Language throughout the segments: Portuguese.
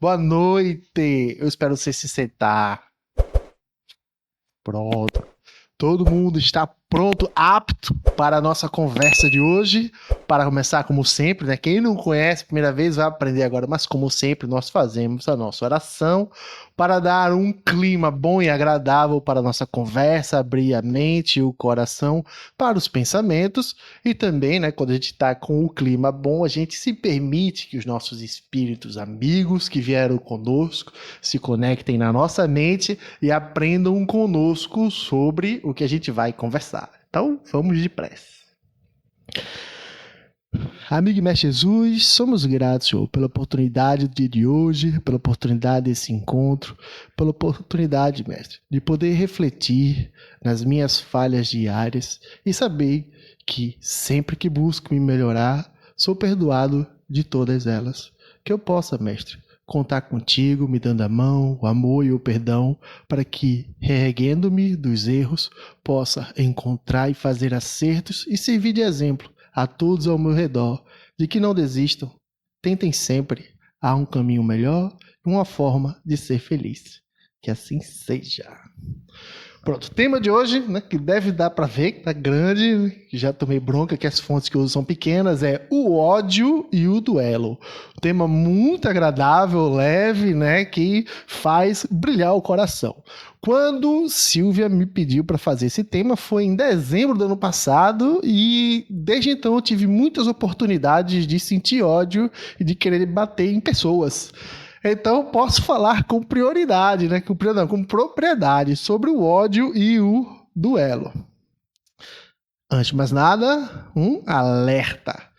Boa noite. Eu espero você se sentar. Pronto. Todo mundo está pronto, apto para a nossa conversa de hoje. Para começar, como sempre, né? Quem não conhece, primeira vez, vai aprender agora. Mas, como sempre, nós fazemos a nossa oração para dar um clima bom e agradável para a nossa conversa, abrir a mente e o coração para os pensamentos. E também, né, quando a gente está com o clima bom, a gente se permite que os nossos espíritos amigos que vieram conosco se conectem na nossa mente e aprendam conosco sobre o que a gente vai conversar. Então, vamos depressa. Amigo e Mestre Jesus, somos gratos, Senhor, pela oportunidade do dia de hoje, pela oportunidade desse encontro, pela oportunidade, Mestre, de poder refletir nas minhas falhas diárias e saber que sempre que busco me melhorar, sou perdoado de todas elas. Que eu possa, Mestre, contar contigo, me dando a mão, o amor e o perdão, para que, reerguendo-me dos erros, possa encontrar e fazer acertos e servir de exemplo a todos ao meu redor, de que não desistam, tentem sempre, há um caminho melhor e uma forma de ser feliz. Que assim seja. Pronto, o tema de hoje, né, que deve dar para ver que tá grande, que já tomei bronca que as fontes que eu uso são pequenas, é o ódio e o duelo. Um tema muito agradável, leve, né, que faz brilhar o coração. Quando Silvia me pediu para fazer esse tema foi em dezembro do ano passado e desde então eu tive muitas oportunidades de sentir ódio e de querer bater em pessoas. Então posso falar com prioridade, né? Com propriedade sobre o ódio e o duelo. Antes de mais nada, um alerta.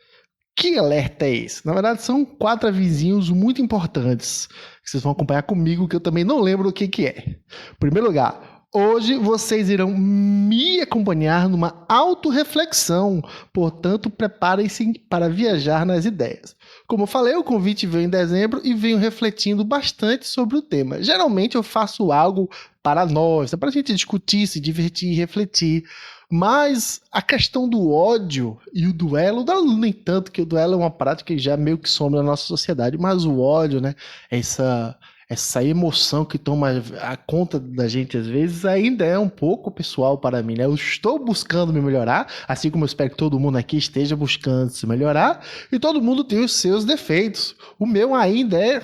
Que alerta é esse? Na verdade, são 4 avisinhos muito importantes que vocês vão acompanhar comigo, que eu também não lembro o que é. Em primeiro lugar, hoje vocês irão me acompanhar numa autorreflexão, portanto, preparem-se para viajar nas ideias. Como eu falei, o convite veio em dezembro e venho refletindo bastante sobre o tema. Geralmente eu faço algo para nós, para a gente discutir, se divertir, refletir. Mas a questão do ódio e o duelo, não nem tanto, que o duelo é uma prática que já meio que some na nossa sociedade, mas o ódio, né, essa emoção que toma a conta da gente às vezes ainda é um pouco pessoal para mim, né? Eu estou buscando me melhorar, assim como eu espero que todo mundo aqui esteja buscando se melhorar, e todo mundo tem os seus defeitos. O meu ainda é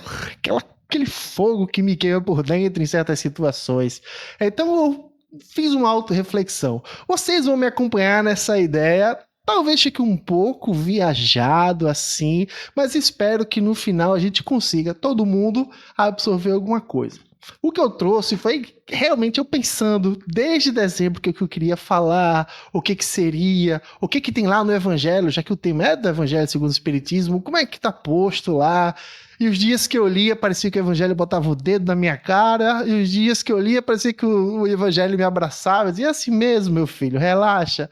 aquele fogo que me queima por dentro em certas situações. Então eu fiz uma autorreflexão. Vocês vão me acompanhar nessa ideia. Talvez fique um pouco viajado assim, mas espero que no final a gente consiga, todo mundo, absorver alguma coisa. O que eu trouxe foi realmente eu pensando desde dezembro o que eu queria falar, o que seria, o que tem lá no Evangelho, já que o tema é do Evangelho segundo o Espiritismo, como é que está posto lá. E os dias que eu lia, parecia que o Evangelho botava o dedo na minha cara, e os dias que eu lia, parecia que o Evangelho me abraçava, e dizia assim mesmo, meu filho, relaxa.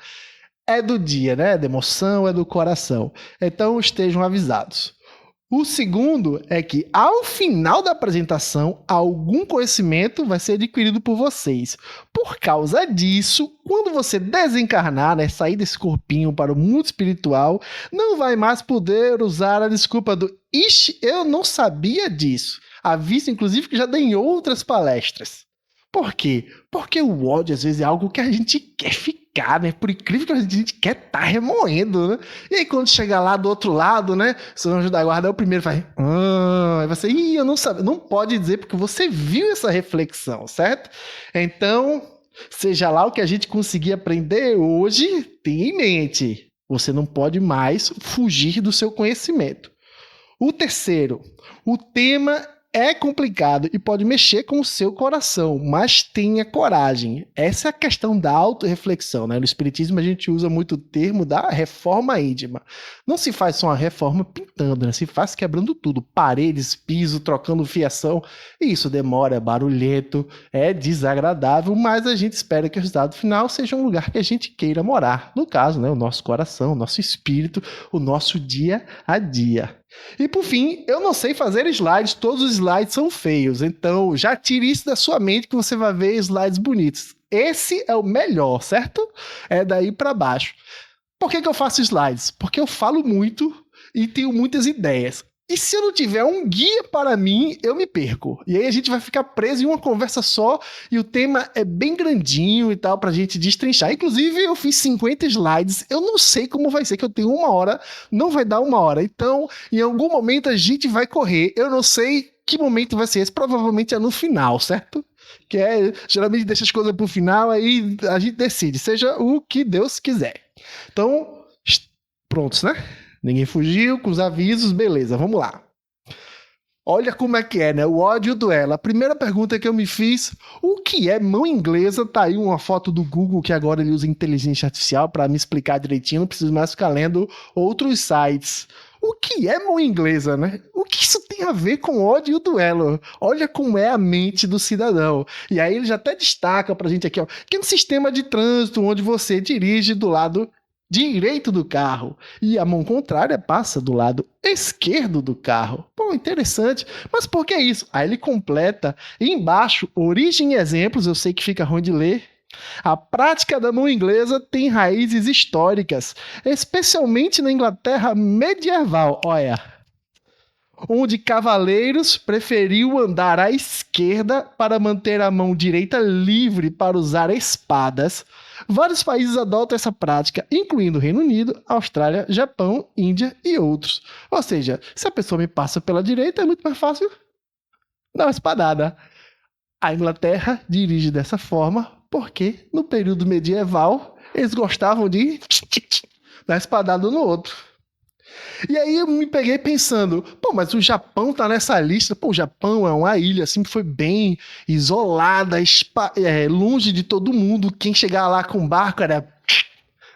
É do dia, né? É da emoção, é do coração. Então estejam avisados. O segundo é que, ao final da apresentação, algum conhecimento vai ser adquirido por vocês. Por causa disso, quando você desencarnar, né, sair desse corpinho para o mundo espiritual, não vai mais poder usar a desculpa do "Ixi, eu não sabia disso". Aviso, inclusive, que já dei em outras palestras. Por quê? Porque o ódio, às vezes, é algo que a gente quer ficar, né? Por incrível que a gente quer estar remoendo, né? E aí, quando chegar lá do outro lado, né? O seu anjo da guarda é o primeiro, faz... Aí você, eu não sabia. Não pode dizer, porque você viu essa reflexão, certo? Então, seja lá o que a gente conseguir aprender hoje, tenha em mente. Você não pode mais fugir do seu conhecimento. O terceiro, o tema é complicado e pode mexer com o seu coração, mas tenha coragem. Essa é a questão da autorreflexão, né? No Espiritismo a gente usa muito o termo da reforma íntima. Não se faz só uma reforma pintando, né? Se faz quebrando tudo, paredes, piso, trocando fiação. E isso demora, é barulhento, é desagradável, mas a gente espera que o resultado final seja um lugar que a gente queira morar. No caso, né? O nosso coração, o nosso espírito, o nosso dia a dia. E por fim, eu não sei fazer slides, todos os slides são feios, então já tire isso da sua mente que você vai ver slides bonitos. Esse é o melhor, certo? É daí para baixo. Por que eu faço slides? Porque eu falo muito e tenho muitas ideias. E se eu não tiver um guia para mim, eu me perco. E aí a gente vai ficar preso em uma conversa só, e o tema é bem grandinho e tal, pra gente destrinchar. Inclusive, eu fiz 50 slides, eu não sei como vai ser, que eu tenho 1 hora, não vai dar 1 hora. Então, em algum momento a gente vai correr. Eu não sei que momento vai ser esse, provavelmente é no final, certo? Que é, geralmente deixa as coisas pro final, aí a gente decide, seja o que Deus quiser. Então, prontos, né? Ninguém fugiu, com os avisos, beleza, vamos lá. Olha como é que é, né? O ódio e o duelo. A primeira pergunta que eu me fiz, o que é mão inglesa? Tá aí uma foto do Google, que agora ele usa inteligência artificial para me explicar direitinho, não preciso mais ficar lendo outros sites. O que é mão inglesa, né? O que isso tem a ver com ódio e o duelo? Olha como é a mente do cidadão. E aí ele já até destaca pra gente aqui, ó, que no sistema de trânsito, onde você dirige do lado direito do carro e a mão contrária passa do lado esquerdo do carro. Pô, interessante. Mas por que isso? Aí ele completa embaixo, origem e exemplos, eu sei que fica ruim de ler. A prática da mão inglesa tem raízes históricas, especialmente na Inglaterra medieval. Olha, onde cavaleiros preferiam andar à esquerda para manter a mão direita livre para usar espadas. Vários países adotam essa prática, incluindo o Reino Unido, Austrália, Japão, Índia e outros. Ou seja, se a pessoa me passa pela direita, é muito mais fácil dar uma espadada. A Inglaterra dirige dessa forma porque, no período medieval, eles gostavam de dar espadada no outro. E aí eu me peguei pensando, pô, mas o Japão tá nessa lista. Pô, o Japão é uma ilha, assim, foi bem isolada, longe de todo mundo. Quem chegar lá com barco era...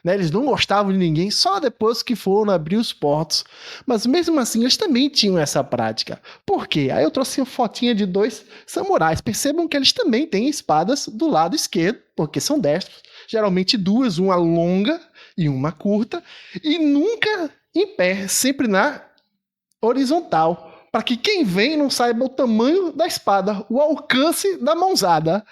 Né, eles não gostavam de ninguém, só depois que foram abrir os portos. Mas mesmo assim, eles também tinham essa prática. Por quê? Aí eu trouxe uma fotinha de 2 samurais. Percebam que eles também têm espadas do lado esquerdo, porque são destros. Geralmente 2, uma longa e uma curta. E nunca em pé, sempre na horizontal, para que quem vem não saiba o tamanho da espada, o alcance da mãozada.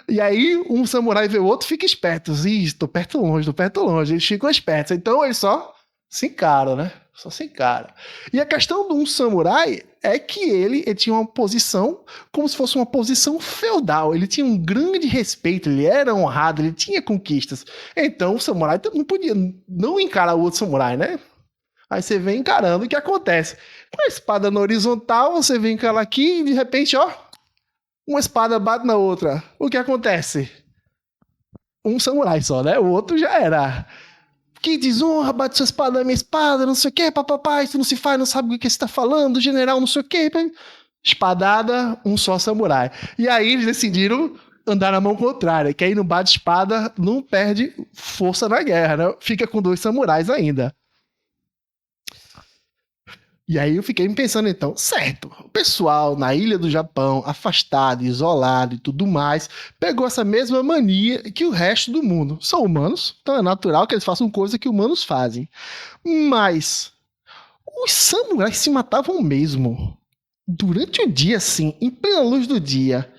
E aí um samurai vê o outro, fica esperto. Ih, tô perto longe, eles ficam espertos. Então eles só se encaram, né? Só se encaram. E a questão de um samurai é que ele tinha uma posição como se fosse uma posição feudal. Ele tinha um grande respeito, ele era honrado, ele tinha conquistas. Então o samurai não podia não encarar o outro samurai, né? Aí você vem encarando, o que acontece? Com a espada na horizontal, você vem encarar aqui e de repente, ó, uma espada bate na outra. O que acontece? Um samurai só, né? O outro já era. Que desonra, bate sua espada na minha espada, não sei o quê, papapá, isso não se faz, não sabe o que você tá falando, general, não sei o quê. Espadada, um só samurai. E aí eles decidiram andar na mão contrária, que aí não bate espada, não perde força na guerra, né? Fica com 2 samurais ainda. E aí eu fiquei pensando então, certo, o pessoal na ilha do Japão, afastado, isolado e tudo mais, pegou essa mesma mania que o resto do mundo. São humanos, então é natural que eles façam coisa que humanos fazem. Mas os samurais se matavam mesmo. Durante o dia, assim, em plena luz do dia,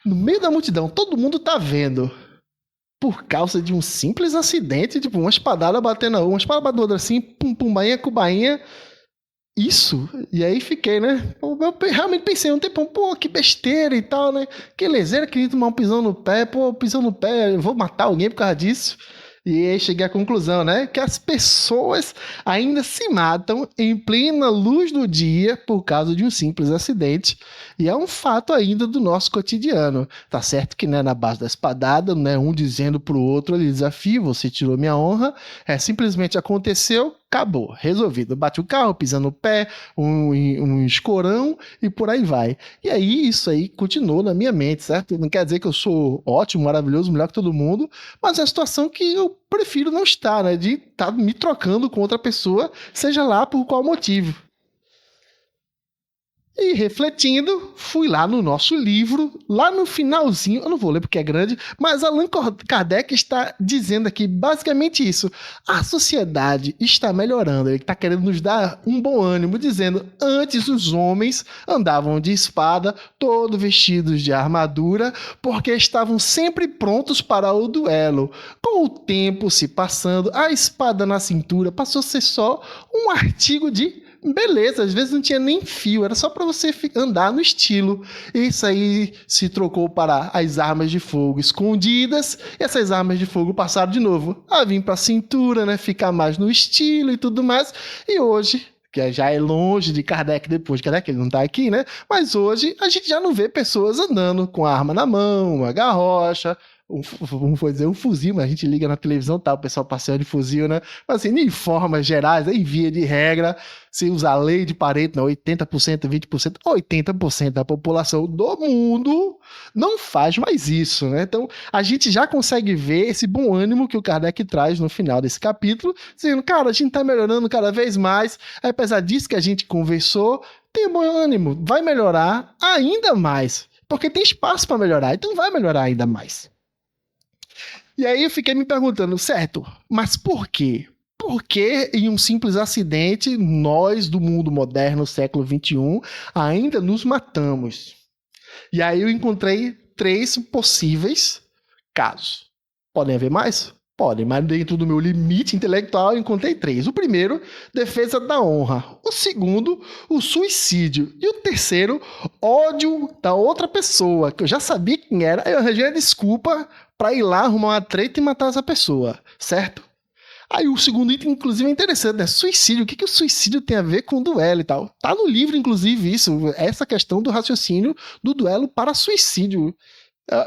no meio da multidão, todo mundo tá vendo. Por causa de um simples acidente, tipo, uma espadada batendo na uma espada batendo na outra assim, pum, pum, bainha com bainha. Isso, e aí fiquei, né? Eu realmente pensei um tempão, pô, que besteira e tal, né? Que leseira, queria tomar um pisão no pé, pô, pisão no pé, eu vou matar alguém por causa disso. E aí cheguei à conclusão, né? Que as pessoas ainda se matam em plena luz do dia por causa de um simples acidente. E é um fato ainda do nosso cotidiano. Tá certo que, né, na base da espadada, né, um dizendo pro outro ali, desafio, você tirou minha honra, simplesmente aconteceu, acabou, resolvido. Bate o carro, pisando no pé, um escorão e por aí vai. E aí isso aí continuou na minha mente, certo? Não quer dizer que eu sou ótimo, maravilhoso, melhor que todo mundo, mas é a situação que eu prefiro não estar, né? De estar me trocando com outra pessoa, seja lá por qual motivo. E refletindo, fui lá no nosso livro, lá no finalzinho, eu não vou ler porque é grande, mas Allan Kardec está dizendo aqui basicamente isso. A sociedade está melhorando, ele está querendo nos dar um bom ânimo, dizendo, antes os homens andavam de espada, todos vestidos de armadura, porque estavam sempre prontos para o duelo. Com o tempo se passando, a espada na cintura passou a ser só um artigo de beleza, às vezes não tinha nem fio, era só para você andar no estilo. Isso aí se trocou para as armas de fogo escondidas, e essas armas de fogo passaram de novo a vir para a cintura, né, ficar mais no estilo e tudo mais. E hoje, que já é longe de Kardec depois, Kardec ele não está aqui, né? Mas hoje a gente já não vê pessoas andando com a arma na mão, uma garrocha, vamos dizer, um fuzil, mas a gente liga na televisão, tá, o pessoal passeando de fuzil, né? Mas assim, em formas gerais, em via de regra, se usar a lei de Pareto, não, 80%, 20%, 80% da população do mundo não faz mais isso, né? Então, a gente já consegue ver esse bom ânimo que o Kardec traz no final desse capítulo, dizendo, cara, a gente tá melhorando cada vez mais, apesar disso que a gente conversou, tem bom ânimo, vai melhorar ainda mais, porque tem espaço para melhorar, então vai melhorar ainda mais. E aí eu fiquei me perguntando, certo, mas por quê? Por que em um simples acidente, nós do mundo moderno, século XXI, ainda nos matamos? E aí eu encontrei 3 possíveis casos. Podem haver mais? Podem, mas dentro do meu limite intelectual eu encontrei 3. O primeiro, defesa da honra. O segundo, o suicídio. E o terceiro, ódio da outra pessoa, que eu já sabia quem era, eu arranjei a desculpa para ir lá arrumar uma treta e matar essa pessoa, certo? Aí o segundo item, inclusive, é interessante, né? Suicídio. O que o suicídio tem a ver com duelo e tal? Tá no livro, inclusive, isso. Essa questão do raciocínio do duelo para suicídio.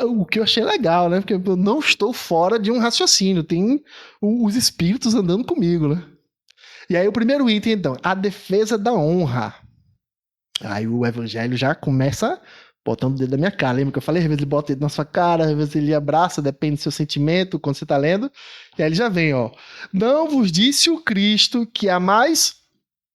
O que eu achei legal, né? Porque eu não estou fora de um raciocínio. Tem os espíritos andando comigo, né? E aí o primeiro item, então, a defesa da honra. Aí o evangelho já começa botando o dedo na minha cara. Lembra que eu falei? Às vezes ele bota o dedo na sua cara, às vezes ele abraça, depende do seu sentimento, quando você tá lendo. E aí ele já vem, ó. Não vos disse o Cristo que há mais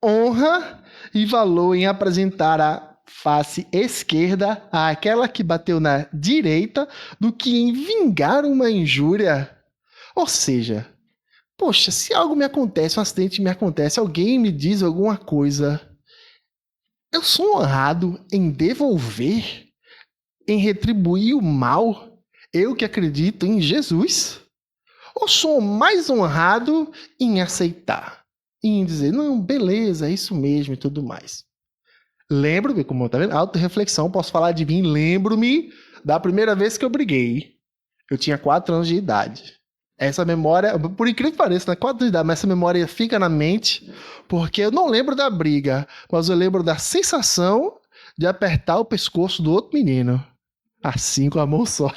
honra e valor em apresentar a face esquerda àquela que bateu na direita do que em vingar uma injúria? Ou seja, poxa, se algo me acontece, um acidente me acontece, alguém me diz alguma coisa, eu sou honrado em devolver, em retribuir o mal, eu que acredito em Jesus? Ou sou mais honrado em aceitar, em dizer, não, beleza, é isso mesmo e tudo mais? Lembro-me, como tá vendo, autorreflexão, posso falar de mim, lembro-me da primeira vez que eu briguei. Eu tinha 4 anos de idade. Essa memória, por incrível que pareça, né? 4 anos de idade, mas essa memória fica na mente, porque eu não lembro da briga, mas eu lembro da sensação de apertar o pescoço do outro menino. Assim, com a mão só.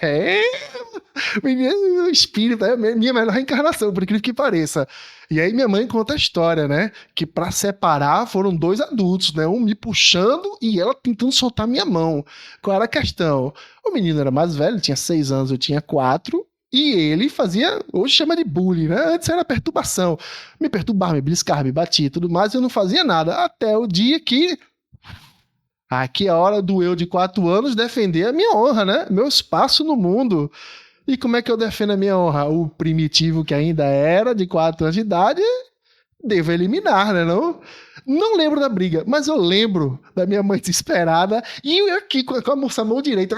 Menino, espírito, é a minha melhor reencarnação, por incrível que pareça. E aí minha mãe conta a história, né? Que pra separar foram 2 adultos, né? Um me puxando e ela tentando soltar minha mão. Qual era a questão? O menino era mais velho, tinha 6 anos, eu tinha 4. E ele fazia, hoje chama de bullying, né? Antes era perturbação. Me perturbava, me beliscava, me batia e tudo mais, e eu não fazia nada. Até o dia que aqui é a hora do eu de 4 anos defender a minha honra, né? Meu espaço no mundo. E como é que eu defendo a minha honra? O primitivo que ainda era, de 4 anos de idade, devo eliminar, né? Não lembro da briga, mas eu lembro da minha mãe desesperada e eu aqui com a mão direita,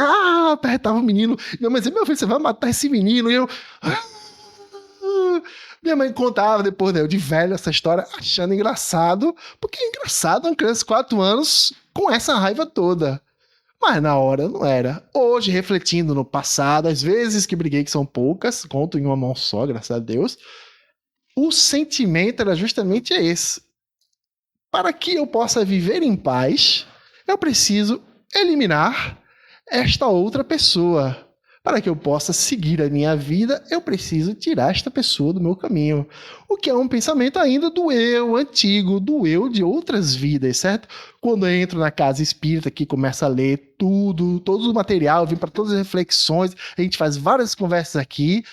apertava o menino. Minha mãe dizia, meu filho, você vai matar esse menino. E eu... Minha mãe contava depois, né, eu de velho essa história, achando engraçado, porque é engraçado uma criança de 4 anos com essa raiva toda. Mas na hora não era. Hoje, refletindo no passado, as vezes que briguei, que são poucas, conto em uma mão só, graças a Deus, o sentimento era justamente esse. Para que eu possa viver em paz, eu preciso eliminar esta outra pessoa. Para que eu possa seguir a minha vida, eu preciso tirar esta pessoa do meu caminho. O que é um pensamento ainda do eu antigo, do eu de outras vidas, certo? Quando eu entro na casa espírita, que começa a ler tudo, todo o material, vim para todas as reflexões, a gente faz várias conversas aqui,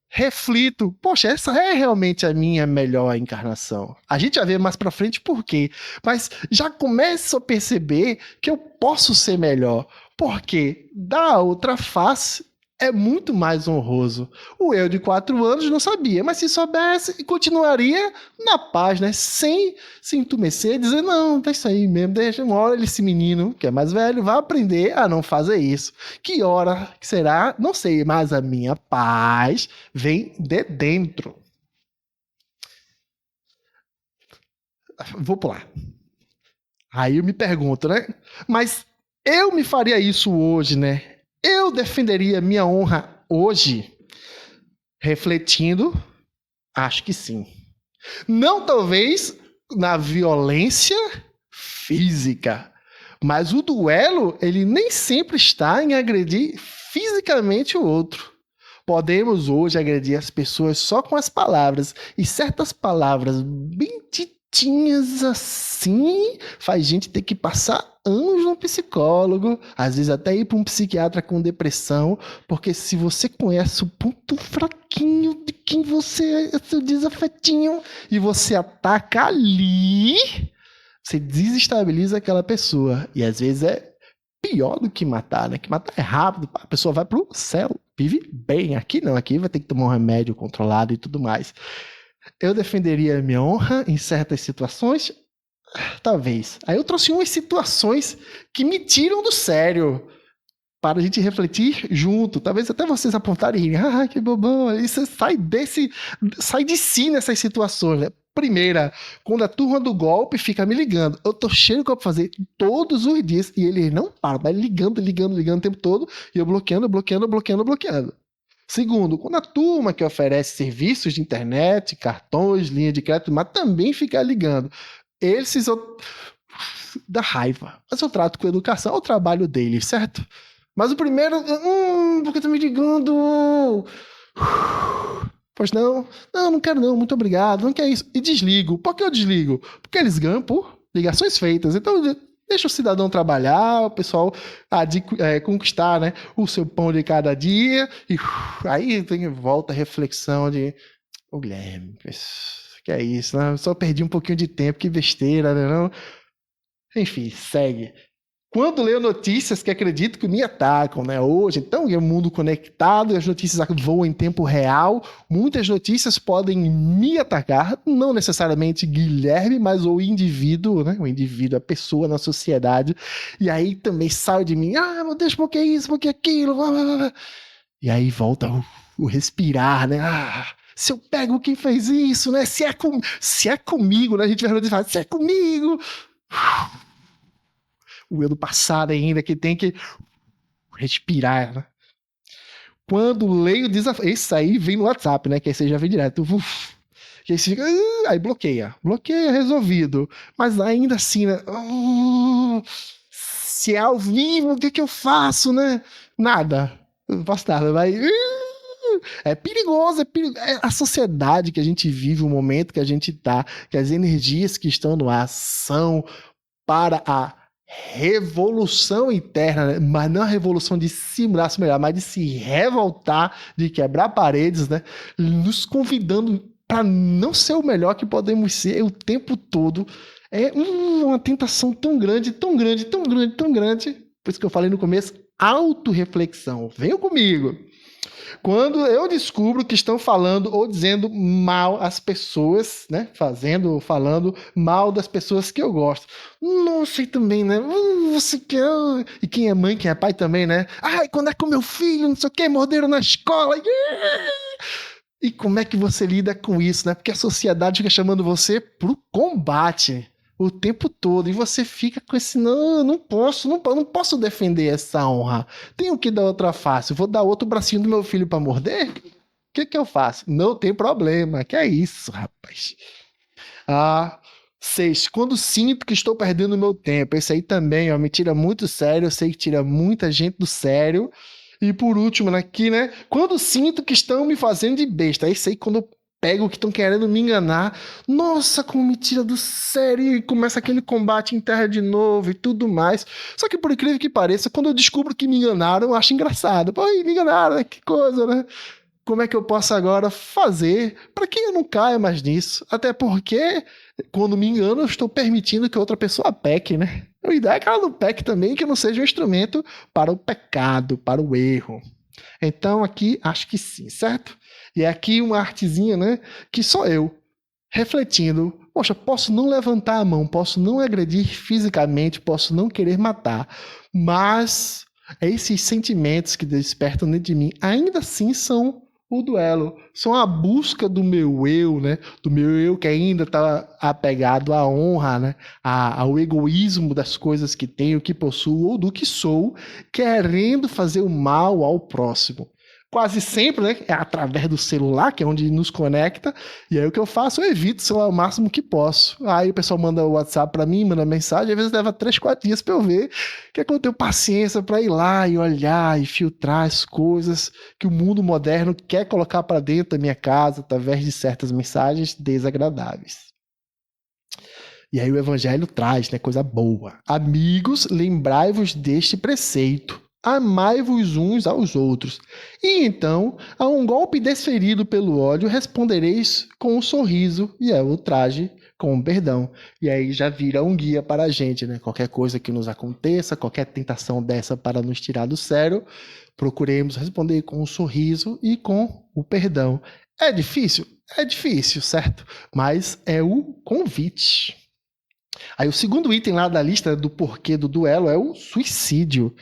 reflito, poxa, essa é realmente a minha melhor encarnação. A gente vai ver mais pra frente por quê, mas já começo a perceber que eu posso ser melhor, porque da outra face é muito mais honroso. O eu de 4 anos não sabia, mas se soubesse, continuaria na paz, né? Sem se entumecer, dizer, não, tá isso aí mesmo, deixa uma hora esse menino, que é mais velho, vai aprender a não fazer isso. Que hora que será? Não sei, mas a minha paz vem de dentro. Vou pular. Aí eu me pergunto, né? Mas eu me faria isso hoje, né? Eu defenderia minha honra hoje? Refletindo, acho que sim. Não talvez na violência física, mas o duelo, ele nem sempre está em agredir fisicamente o outro. Podemos hoje agredir as pessoas só com as palavras, e certas palavras bem ditinhas assim faz gente ter que passar anos no psicólogo, às vezes até ir para um psiquiatra com depressão, porque se você conhece o ponto fraquinho de quem você é, seu desafetinho, e você ataca ali, você desestabiliza aquela pessoa. E às vezes é pior do que matar, né? Que matar é rápido, a pessoa vai pro céu, vive bem. Aqui não, aqui vai ter que tomar um remédio controlado e tudo mais. Eu defenderia a minha honra em certas situações? Talvez. Aí eu trouxe umas situações que me tiram do sério, para a gente refletir junto. Talvez até vocês apontarem, que bobão. Aí você sai de si nessas situações, né? Primeira, quando a turma do golpe fica me ligando, eu tô cheio de coisa pra fazer todos os dias e ele não para, vai ligando o tempo todo e eu bloqueando. Segundo, quando a turma que oferece serviços de internet, cartões, linha de crédito, mas também fica ligando, esses dá raiva. Mas eu trato com educação, é o trabalho deles, certo? Mas o primeiro, por que tá me ligando? Pois não? Não quero não, muito obrigado, não quer isso. E desligo. Por que eu desligo? Porque eles ganham por ligações feitas. Então, deixa o cidadão trabalhar, o pessoal conquistar, né, o seu pão de cada dia. E aí tem volta a reflexão de... Ô, Guilherme, que é isso, né? Eu só perdi um pouquinho de tempo, que besteira, né? Não? Enfim, segue. Quando leio notícias que acredito que me atacam, né? Hoje, então, é um mundo conectado e as notícias voam em tempo real. Muitas notícias podem me atacar, não necessariamente Guilherme, mas o indivíduo, né? O indivíduo, a pessoa na sociedade. E aí também sai de mim, meu Deus, por que isso, por que aquilo? E aí volta o respirar, né? Se eu pego quem fez isso, né? Se é comigo, né? A gente vai falar, se é comigo... O eu do passado ainda, que tem que respirar, né? Quando leio desafio, esse aí vem no WhatsApp, né? Que aí você já vem direto. Que aí você fica, aí bloqueia, resolvido. Mas ainda assim, né? Se é ao vivo, o que eu faço, né? Nada. Eu não faço nada, mas... É perigoso, é a sociedade que a gente vive, o momento que a gente tá, que as energias que estão no ar são para a revolução interna, né? Mas não a revolução de se melhor, mas de se revoltar, de quebrar paredes, né? Nos convidando para não ser o melhor que podemos ser o tempo todo. É uma tentação tão grande. Por isso que eu falei no começo, autorreflexão. Venham comigo. Quando eu descubro que estão falando ou dizendo mal as pessoas, né? Falando mal das pessoas que eu gosto. Nossa, e também, né? Você quer... E quem é mãe, quem é pai também, né? Quando é com meu filho, não sei o que, morderam na escola. E como é que você lida com isso, né? Porque a sociedade fica chamando você pro combate o tempo todo, e você fica com esse, não posso defender essa honra, tenho que dar outra face, vou dar outro bracinho do meu filho para morder? O que eu faço? Não tem problema, que é isso, rapaz. 6, quando sinto que estou perdendo meu tempo, esse aí também, me tira muito sério, eu sei que tira muita gente do sério. E por último, aqui, né, quando sinto que estão me fazendo de besta, esse aí quando eu pego que estão querendo me enganar, nossa, como me tira do sério, e começa aquele combate em terra de novo e tudo mais. Só que por incrível que pareça, quando eu descubro que me enganaram, eu acho engraçado. Pô, me enganaram, que coisa, né? Como é que eu posso agora fazer para que eu não caia mais nisso? Até porque, quando me engano, eu estou permitindo que outra pessoa peque, né? A ideia é que ela não peque também, que não seja um instrumento para o pecado, para o erro. Então aqui, acho que sim, certo? E é aqui uma artezinha, né? Que sou eu, refletindo. Poxa, posso não levantar a mão, posso não agredir fisicamente, posso não querer matar, mas esses sentimentos que despertam dentro de mim ainda assim são o duelo. São a busca do meu eu, né? Do meu eu que ainda está apegado à honra, né? Ao egoísmo das coisas que tenho, que possuo ou do que sou, querendo fazer o mal ao próximo. Quase sempre, né? É através do celular, que é onde nos conecta. E aí o que eu faço? Eu evito o celular o máximo que posso. Aí o pessoal manda o WhatsApp para mim, manda mensagem, às vezes leva 3, 4 dias para eu ver. Que é que eu tenho paciência para ir lá e olhar e filtrar as coisas que o mundo moderno quer colocar para dentro da minha casa através de certas mensagens desagradáveis. E aí o evangelho traz, né, coisa boa. Amigos, lembrai-vos deste preceito. Amai-vos uns aos outros. E então, a um golpe desferido pelo ódio, respondereis com um sorriso e ao ultraje com perdão. E aí já vira um guia para a gente, né? Qualquer coisa que nos aconteça, qualquer tentação dessa para nos tirar do sério, procuremos responder com um sorriso e com o perdão. É difícil? É difícil, certo? Mas é o convite. Aí o segundo item lá da lista do porquê do duelo é o suicídio.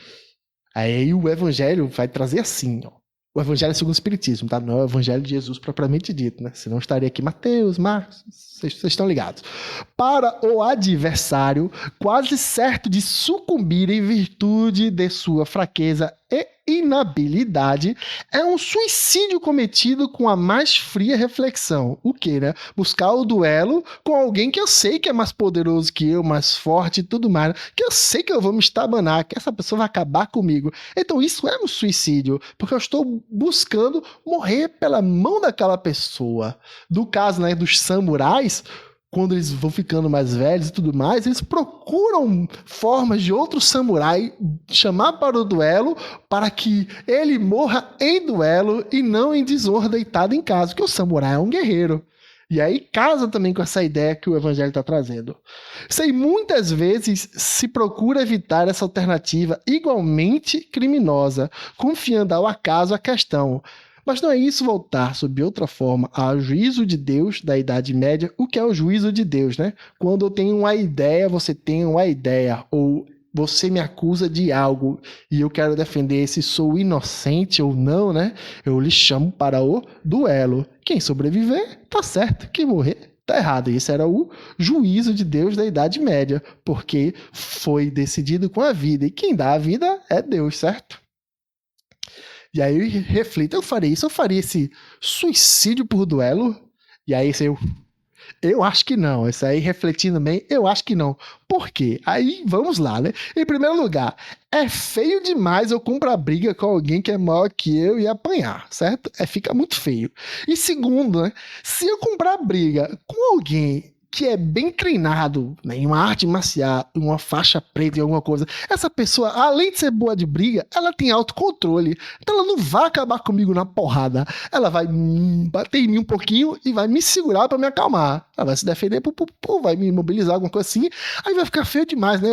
Aí o evangelho vai trazer assim, ó. O evangelho é segundo o espiritismo, tá? Não é o evangelho de Jesus propriamente dito, né? Senão estaria aqui Mateus, Marcos, vocês estão ligados. Para o adversário, quase certo de sucumbir em virtude de sua fraqueza e inabilidade, é um suicídio cometido com a mais fria reflexão. O que, né? Buscar o duelo com alguém que eu sei que é mais poderoso que eu, mais forte e tudo mais, que eu sei que eu vou me estabanar, que essa pessoa vai acabar comigo. Então isso é um suicídio, porque eu estou buscando morrer pela mão daquela pessoa. No caso, né, dos samurais, quando eles vão ficando mais velhos e tudo mais, eles procuram formas de outro samurai chamar para o duelo para que ele morra em duelo e não em desonra deitado em casa, porque o samurai é um guerreiro. E aí casa também com essa ideia que o evangelho está trazendo. Sei, muitas vezes se procura evitar essa alternativa igualmente criminosa, confiando ao acaso a questão. Mas não é isso voltar, sob outra forma, ao juízo de Deus da Idade Média. O que é o juízo de Deus, né? Quando eu tenho uma ideia, você tem uma ideia, ou você me acusa de algo e eu quero defender se sou inocente ou não, né? Eu lhe chamo para o duelo. Quem sobreviver, tá certo. Quem morrer, tá errado. Esse era o juízo de Deus da Idade Média, porque foi decidido com a vida. E quem dá a vida é Deus, certo? E aí eu reflito, eu faria esse suicídio por duelo? E aí eu acho que não. Isso aí, refletindo bem, eu acho que não. Por quê? Aí, vamos lá, né? Em primeiro lugar, é feio demais eu comprar briga com alguém que é maior que eu e apanhar, certo? Fica muito feio. E segundo, né? Se eu comprar briga com alguém que é bem treinado, né, em uma arte marcial, em uma faixa preta, em alguma coisa, essa pessoa, além de ser boa de briga, ela tem autocontrole. Então ela não vai acabar comigo na porrada. Ela vai bater em mim um pouquinho e vai me segurar para me acalmar. Ela vai se defender, vai me imobilizar, alguma coisa assim. Aí vai ficar feio demais, né?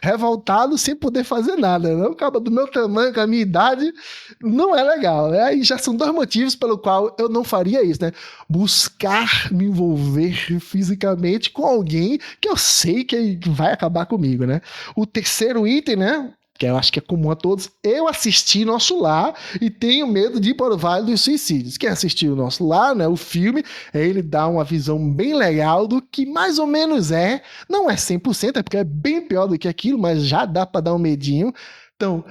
Revoltado sem poder fazer nada. Né? O cara do meu tamanho, com a minha idade, não é legal. Né? Aí já são 2 motivos pelo qual eu não faria isso, né? Buscar me envolver fisicamente com alguém que eu sei que vai acabar comigo, né? O terceiro item, né? Que eu acho que é comum a todos, eu assisti Nosso Lar e tenho medo de ir para o Vale dos Suicídios. Quem assistiu o Nosso Lar, né, o filme, ele dá uma visão bem legal do que mais ou menos é. Não é 100%, é porque é bem pior do que aquilo, mas já dá para dar um medinho. Então,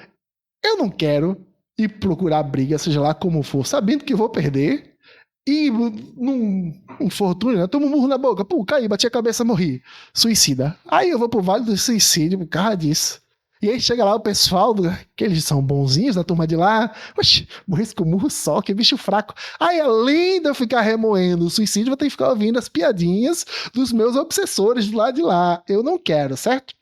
eu não quero ir procurar briga, seja lá como for, sabendo que vou perder. E num infortúnio, né? Tomo um murro na boca, caí, bati a cabeça, morri. Suicida. Aí eu vou pro Vale do Suicídio por causa disso. E aí chega lá o pessoal, que eles são bonzinhos da turma de lá. Oxi, morri com murro só, que bicho fraco. Aí além de eu ficar remoendo o suicídio, vou ter que ficar ouvindo as piadinhas dos meus obsessores do lado de lá. Eu não quero, certo?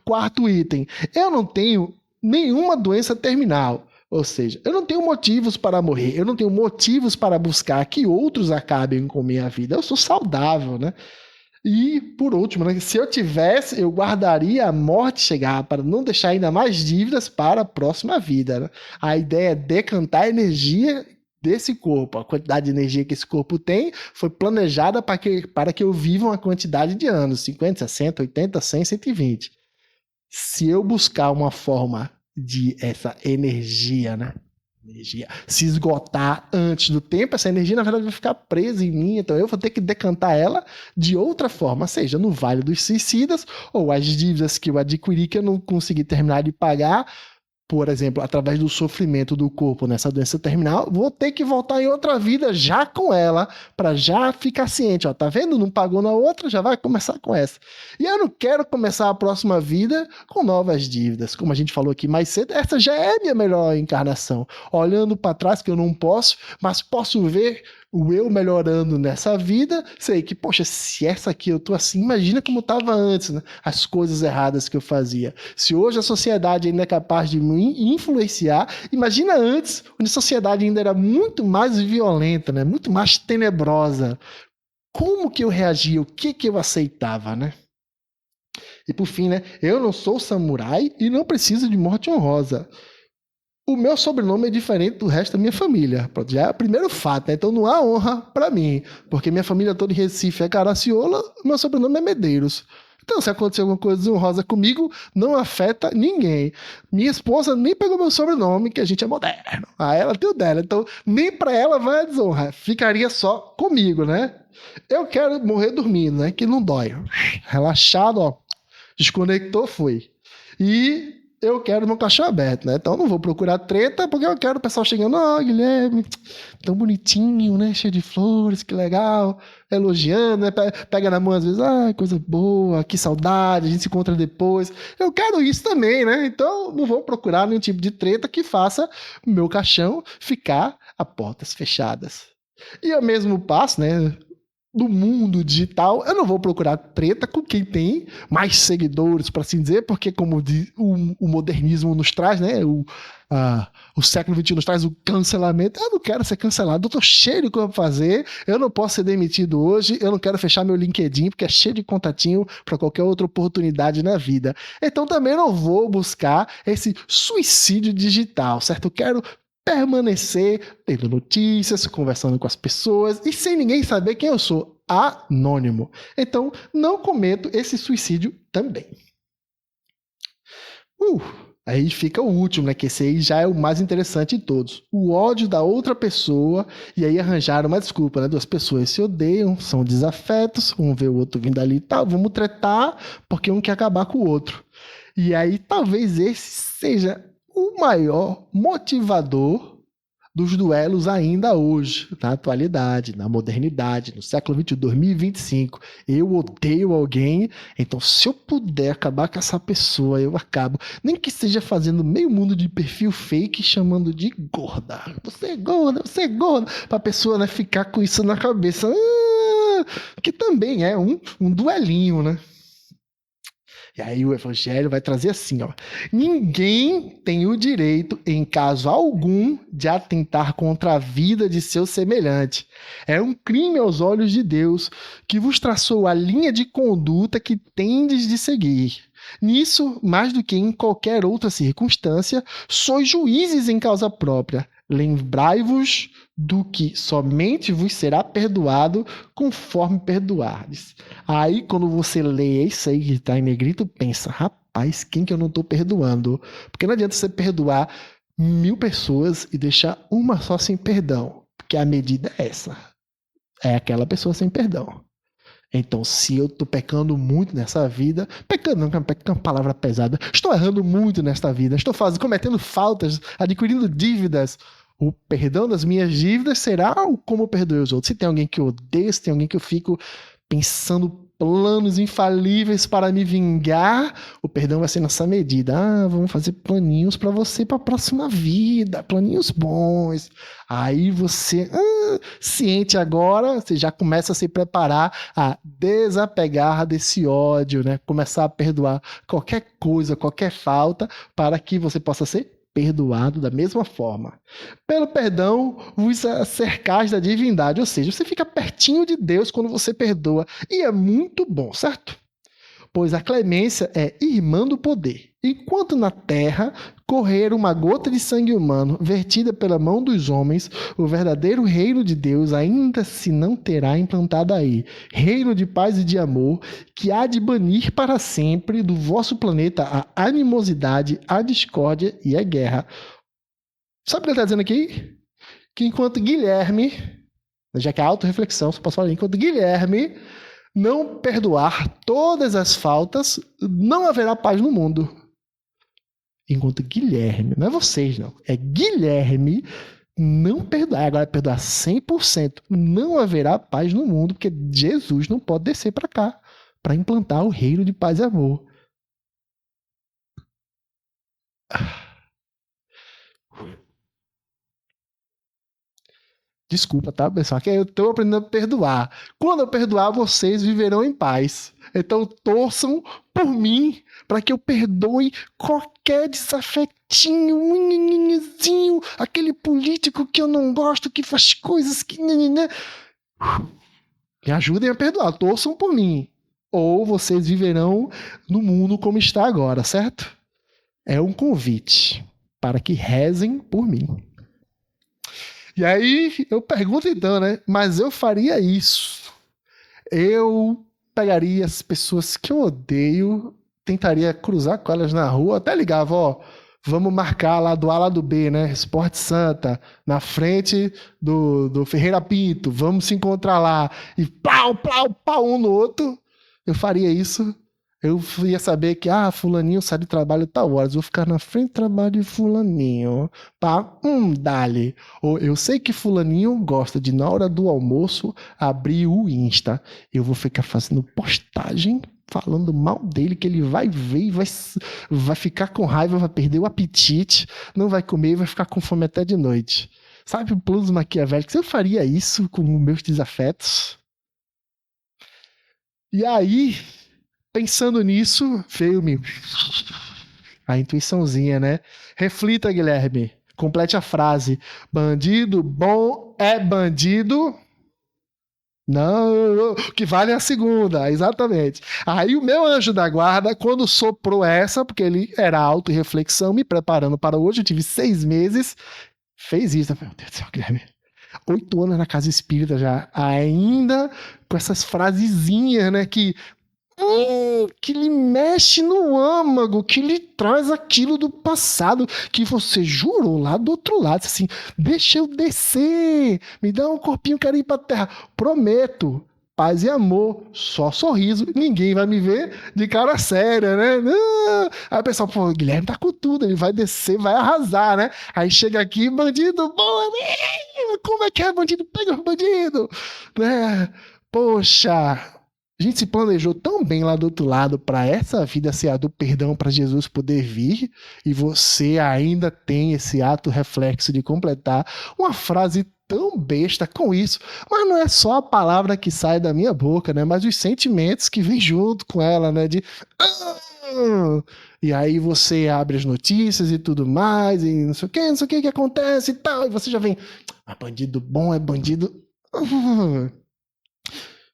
Quarto item, eu não tenho nenhuma doença terminal. Ou seja, eu não tenho motivos para morrer, eu não tenho motivos para buscar que outros acabem com minha vida. Eu sou saudável, né? E, por último, né, se eu tivesse, eu guardaria a morte chegar para não deixar ainda mais dívidas para a próxima vida. Né? A ideia é decantar a energia desse corpo. A quantidade de energia que esse corpo tem foi planejada para que eu viva uma quantidade de anos, 50, 60, 80, 100, 120. Se eu buscar uma forma de essa energia, né, energia se esgotar antes do tempo, essa energia, na verdade, vai ficar presa em mim, então eu vou ter que decantar ela de outra forma, seja no Vale dos Suicidas, ou as dívidas que eu adquiri que eu não consegui terminar de pagar, por exemplo, através do sofrimento do corpo nessa doença terminal, vou ter que voltar em outra vida já com ela, para já ficar ciente, ó, tá vendo? Não pagou na outra, já vai começar com essa. E eu não quero começar a próxima vida com novas dívidas, como a gente falou aqui mais cedo, essa já é a minha melhor encarnação. Olhando para trás que eu não posso, mas posso ver o eu melhorando nessa vida, sei que, poxa, se essa aqui eu tô assim, imagina como eu tava antes, né? As coisas erradas que eu fazia. Se hoje a sociedade ainda é capaz de me influenciar, imagina antes, onde a sociedade ainda era muito mais violenta, né? Muito mais tenebrosa. Como que eu reagia? O que que eu aceitava, né? E por fim, né? Eu não sou samurai e não preciso de morte honrosa. O meu sobrenome é diferente do resto da minha família. Pronto, já é o primeiro fato, né? Então não há honra para mim, porque minha família toda em Recife é Caraciola, meu sobrenome é Medeiros. Então, se acontecer alguma coisa desonrosa comigo, não afeta ninguém. Minha esposa nem pegou meu sobrenome, que a gente é moderno. Ah, ela tem o dela, então nem para ela vai a desonra. Ficaria só comigo, né? Eu quero morrer dormindo, né? Que não dói. Relaxado, ó. Desconectou, foi. E eu quero meu caixão aberto, né? Então eu não vou procurar treta, porque eu quero o pessoal chegando, Guilherme, tão bonitinho, né? Cheio de flores, que legal. Elogiando, né? Pega na mão às vezes, coisa boa, que saudade, a gente se encontra depois. Eu quero isso também, né? Então não vou procurar nenhum tipo de treta que faça o meu caixão ficar a portas fechadas. E ao mesmo passo, né? Do mundo digital, eu não vou procurar treta com quem tem mais seguidores, para assim dizer, porque como o modernismo nos traz, né, o século XXI nos traz o cancelamento, eu não quero ser cancelado, eu tô cheio de coisa pra fazer, eu não posso ser demitido hoje, eu não quero fechar meu LinkedIn, porque é cheio de contatinho para qualquer outra oportunidade na vida. Então também não vou buscar esse suicídio digital, certo? Eu quero permanecer tendo notícias, conversando com as pessoas e sem ninguém saber quem eu sou, anônimo. Então, não cometo esse suicídio também. Aí fica o último, né? Que esse aí já é o mais interessante de todos. O ódio da outra pessoa, e aí arranjaram uma desculpa, né? Duas pessoas se odeiam, são desafetos, um vê o outro vindo ali e tal, vamos tretar, porque um quer acabar com o outro. E aí talvez esse seja o maior motivador dos duelos ainda hoje, na atualidade, na modernidade, no século XXI, 2025. Eu odeio alguém, então se eu puder acabar com essa pessoa, eu acabo. Nem que seja fazendo meio mundo de perfil fake, chamando de gorda. Você é gorda, você é gorda. Pra pessoa, né, ficar com isso na cabeça. Que também é um duelinho, né? E aí o evangelho vai trazer assim, ó. Ninguém tem o direito, em caso algum, de atentar contra a vida de seu semelhante. É um crime aos olhos de Deus, que vos traçou a linha de conduta que tendes de seguir. Nisso, mais do que em qualquer outra circunstância, sois juízes em causa própria. Lembrai-vos do que somente vos será perdoado conforme perdoardes. Aí, quando você lê isso aí que está em negrito, pensa, rapaz, quem que eu não estou perdoando? Porque não adianta você perdoar 1000 pessoas e deixar uma só sem perdão, porque a medida é essa. É aquela pessoa sem perdão. Então, se eu estou pecando muito nessa vida, pecando não é uma palavra pesada, estou errando muito nesta vida, estou cometendo faltas, adquirindo dívidas, o perdão das minhas dívidas será como eu perdoei os outros. Se tem alguém que eu odeio, se tem alguém que eu fico pensando planos infalíveis para me vingar, o perdão vai ser nessa medida. Vamos fazer planinhos para você para a próxima vida, planinhos bons. Aí você, ciente agora, você já começa a se preparar a desapegar desse ódio, né? Começar a perdoar qualquer coisa, qualquer falta, para que você possa ser perdoado da mesma forma. Pelo perdão, vos cercais da divindade, ou seja, você fica pertinho de Deus quando você perdoa, e é muito bom, certo? Pois a clemência é irmã do poder. Enquanto na terra correr uma gota de sangue humano vertida pela mão dos homens, o verdadeiro reino de Deus ainda se não terá implantado aí. Reino de paz e de amor, que há de banir para sempre do vosso planeta a animosidade, a discórdia e a guerra. Sabe o que ele está dizendo aqui? Que enquanto Guilherme, já que é autorreflexão, só posso falar, enquanto Guilherme não perdoar todas as faltas, não haverá paz no mundo. Enquanto Guilherme, não é vocês não, é Guilherme não perdoar, agora perdoar 100%, não haverá paz no mundo, porque Jesus não pode descer para cá, para implantar o reino de paz e amor. Desculpa, tá, pessoal? Que eu estou aprendendo a perdoar. Quando eu perdoar, vocês viverão em paz. Então, torçam por mim para que eu perdoe qualquer desafetinho, aquele político que eu não gosto, que faz coisas que... Me ajudem a perdoar, torçam por mim. Ou vocês viverão no mundo como está agora, certo? É um convite para que rezem por mim. E aí eu pergunto então, né? Mas eu faria isso. Eu pegaria as pessoas que eu odeio, tentaria cruzar com elas na rua, até ligava, ó, vamos marcar lá do A lá do B, né? Esporte Santa, na frente do Ferreira Pinto, vamos se encontrar lá. E pau, pau, pau um no outro. Eu faria isso. Eu ia saber que, fulaninho sai de trabalho tal horas, vou ficar na frente do trabalho de fulaninho, pá, dale. Ou eu sei que fulaninho gosta de, na hora do almoço, abrir o Insta. Eu vou ficar fazendo postagem, falando mal dele, que ele vai ver e vai ficar com raiva, vai perder o apetite, não vai comer e vai ficar com fome até de noite. Sabe o plus maquiavélico? Eu faria isso com meus desafetos? E aí... Pensando nisso, veio-me a intuiçãozinha, né? Reflita, Guilherme. Complete a frase. Bandido bom é bandido... Não, que vale a segunda, exatamente. Aí o meu anjo da guarda, quando soprou essa, porque ele era auto-reflexão, me preparando para hoje, eu tive 6 meses, fez isso. Meu Deus do céu, Guilherme. 8 anos na casa espírita já, ainda com essas frasezinhas, né, que lhe mexe no âmago, que lhe traz aquilo do passado que você jurou lá do outro lado, assim, deixa eu descer, me dá um corpinho, quero ir pra terra, prometo, paz e amor, só sorriso, ninguém vai me ver de cara séria, né? Não. Aí o pessoal, pô, o Guilherme tá com tudo, ele vai descer, vai arrasar, né? Aí chega aqui, bandido, bom, como é que é, bandido? Pega o bandido, né? Poxa, a gente se planejou tão bem lá do outro lado para essa vida ser a do perdão, para Jesus poder vir, e você ainda tem esse ato reflexo de completar uma frase tão besta com isso. Mas não é só a palavra que sai da minha boca, né? Mas os sentimentos que vêm junto com ela, né? De... E aí você abre as notícias e tudo mais, e não sei o que acontece e tal, e você já vem, bandido bom é bandido...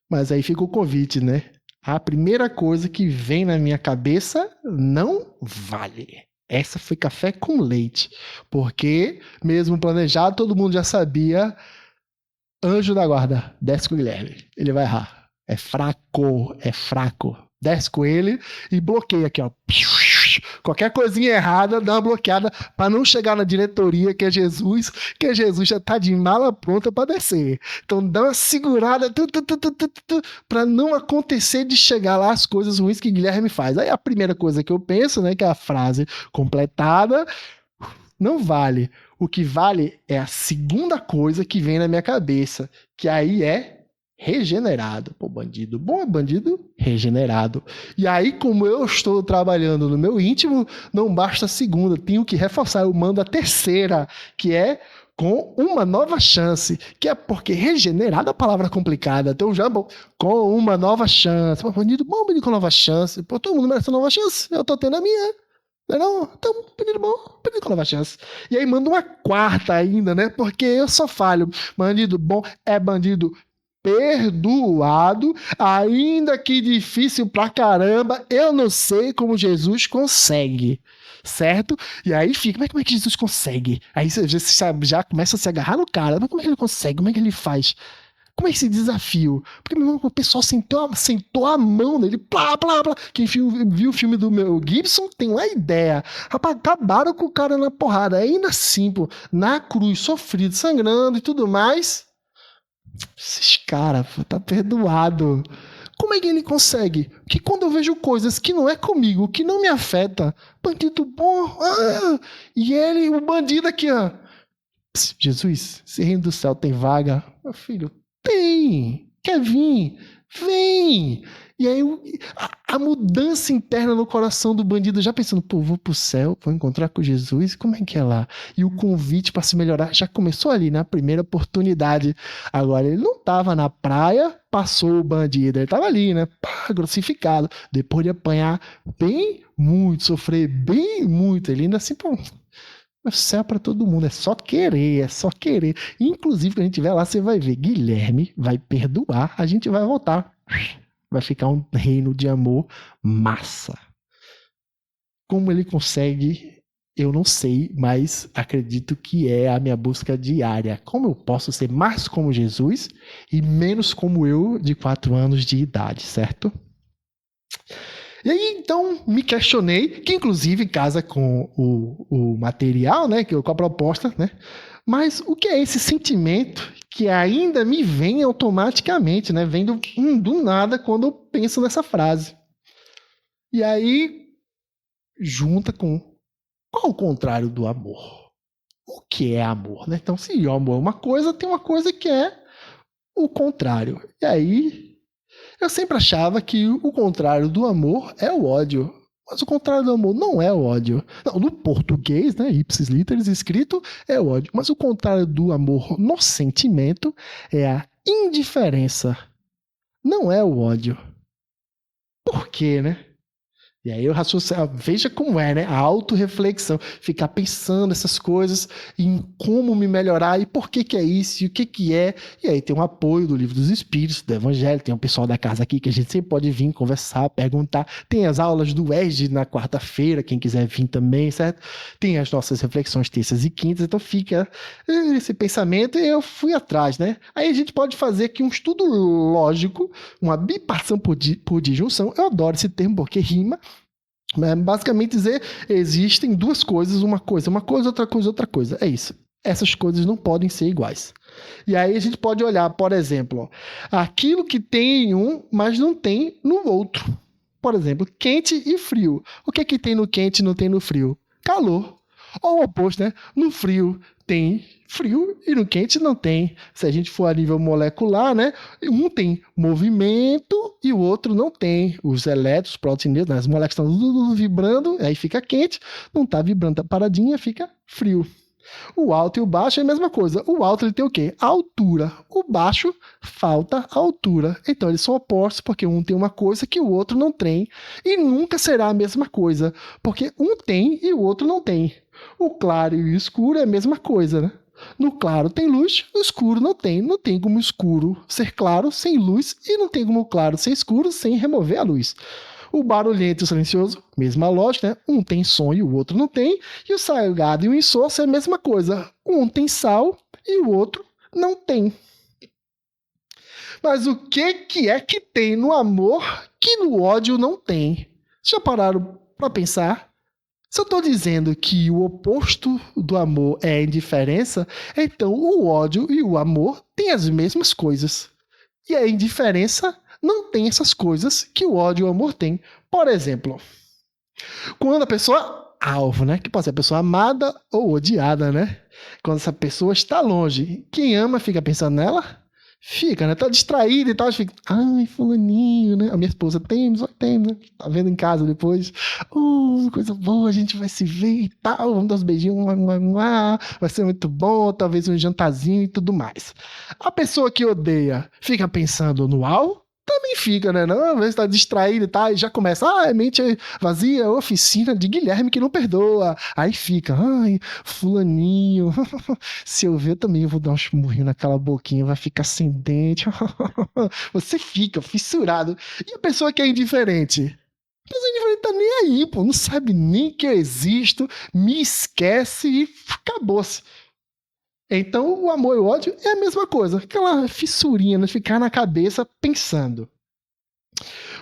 Mas aí fica o convite, né? A primeira coisa que vem na minha cabeça não vale. Essa foi café com leite. Porque, mesmo planejado, todo mundo já sabia. Anjo da guarda, desce com o Guilherme. Ele vai errar. É fraco, é fraco. Desce com ele e bloqueia aqui, ó. Qualquer coisinha errada, dá uma bloqueada para não chegar na diretoria, que Jesus já tá de mala pronta para descer. Então dá uma segurada para não acontecer de chegar lá as coisas ruins que Guilherme faz. Aí a primeira coisa que eu penso, né, que é a frase completada, não vale. O que vale é a segunda coisa que vem na minha cabeça, que aí é regenerado. Pô, bandido bom é bandido regenerado. E aí, como eu estou trabalhando no meu íntimo, não basta a segunda, tenho que reforçar, eu mando a terceira, que é com uma nova chance, que é porque regenerado é a palavra complicada, então já, bom, com uma nova chance. Pô, bandido bom, bandido com nova chance. Pô, todo mundo merece uma nova chance, eu tô tendo a minha. Não, então, bandido bom, bandido com nova chance. E aí manda uma quarta ainda, né? Porque eu só falho. Bandido bom é bandido perdoado, ainda que difícil pra caramba, eu não sei como Jesus consegue, certo? E aí fica, mas como é que Jesus consegue? Aí você já começa a se agarrar no cara, mas como é que ele consegue? Como é que ele faz? Como é esse desafio? Porque, meu irmão, o pessoal sentou a mão nele, plá, plá, plá. Quem viu o filme do Mel Gibson tem uma ideia. Rapaz, acabaram com o cara na porrada. Ainda assim, pô, na cruz, sofrido, sangrando e tudo mais. Esses caras, tá perdoado. Como é que ele consegue? Que quando eu vejo coisas que não é comigo, que não me afeta, bandido bom, e ele, o bandido aqui, ó. Jesus, esse reino do céu tem vaga? Meu filho, tem. Quer vir? Vem. E aí a mudança interna no coração do bandido, já pensando, pô, vou pro céu, vou encontrar com Jesus, como é que é lá? E o convite para se melhorar já começou ali, na primeira oportunidade. Agora, ele não tava na praia, passou o bandido, ele tava ali, né? Pá, grossificado. Depois de apanhar bem muito, sofrer bem muito, ele ainda assim, pô, o céu para todo mundo, é só querer, é só querer. Inclusive, quando a gente estiver lá, você vai ver, Guilherme vai perdoar, a gente vai voltar. Vai ficar um reino de amor massa. Como ele consegue, eu não sei, mas acredito que é a minha busca diária. Como eu posso ser mais como Jesus e menos como eu de 4 anos de idade, certo? E aí, então, me questionei, que inclusive casa com o material, né, com a proposta, né? Mas o que é esse sentimento que ainda me vem automaticamente, né? Vem do nada quando eu penso nessa frase. E aí, junta com qual o contrário do amor? O que é amor, né? Então, se o amor é uma coisa, tem uma coisa que é o contrário. E aí, eu sempre achava que o contrário do amor é o ódio. Mas o contrário do amor não é o ódio. Não, no português, né, ipsis literis, escrito, é o ódio. Mas o contrário do amor no sentimento é a indiferença. Não é o ódio. Por quê, né? E aí eu raciocínio, veja como é, né? A autorreflexão, ficar pensando essas coisas, em como me melhorar e por que é isso e o que é. E aí tem um apoio do Livro dos Espíritos, do Evangelho, tem um pessoal da casa aqui que a gente sempre pode vir conversar, perguntar. Tem as aulas do ESG na quarta-feira, quem quiser vir também, certo? Tem as nossas reflexões terças e quintas, então fica esse pensamento e eu fui atrás, né? Aí a gente pode fazer aqui um estudo lógico, uma bipartição por disjunção. Eu adoro esse termo porque rima. Basicamente dizer, existem duas coisas, uma coisa, outra coisa, outra coisa. É isso. Essas coisas não podem ser iguais. E aí a gente pode olhar, por exemplo, aquilo que tem em um, mas não tem no outro. Por exemplo, quente e frio. O que é que tem no quente e não tem no frio? Calor. Ou o oposto, né? No frio tem frio e no quente não tem. Se a gente for a nível molecular, né? Um tem movimento e o outro não tem. Os elétrons, prótons, as moléculas estão vibrando, aí fica quente. Não está vibrando, tá paradinha, fica frio. O alto e o baixo é a mesma coisa. O alto ele tem o quê? A altura. O baixo falta altura. Então eles são opostos porque um tem uma coisa que o outro não tem. E nunca será a mesma coisa, porque um tem e o outro não tem. O claro e o escuro é a mesma coisa, né? No claro tem luz, no escuro não tem. Não tem como escuro ser claro sem luz e não tem como claro ser escuro sem remover a luz. O barulhento e o silencioso, mesma lógica, né? Um tem som e o outro não tem. E o salgado e o insosso é a mesma coisa. Um tem sal e o outro não tem. Mas o que é que tem no amor que no ódio não tem? Já pararam para pensar? Se eu estou dizendo que o oposto do amor é a indiferença, então o ódio e o amor têm as mesmas coisas. E a indiferença não tem essas coisas que o ódio e o amor têm. Por exemplo, quando a pessoa alvo, né? Que pode ser a pessoa amada ou odiada, né? Quando essa pessoa está longe, quem ama fica pensando nela? Fica, né? Tá distraído e tal, fica, ai, fulaninho, né? A minha esposa tem, né? Tá vendo em casa depois. Coisa boa, a gente vai se ver e tal, vamos dar uns beijinhos, vai ser muito bom, talvez um jantarzinho e tudo mais. A pessoa que odeia fica pensando no alvo? Também fica, né? Não, às vezes tá distraído e tal, e já começa, mente vazia, oficina de Guilherme que não perdoa. Aí fica, ai, fulaninho, se eu ver também eu vou dar um murrinho naquela boquinha, vai ficar sem dente. Você fica fissurado. E a pessoa que é indiferente? A pessoa indiferente tá nem aí, pô, não sabe nem que eu existo, me esquece e acabou-se. Então, o amor e o ódio é a mesma coisa. Aquela fissurinha, né? Ficar na cabeça pensando.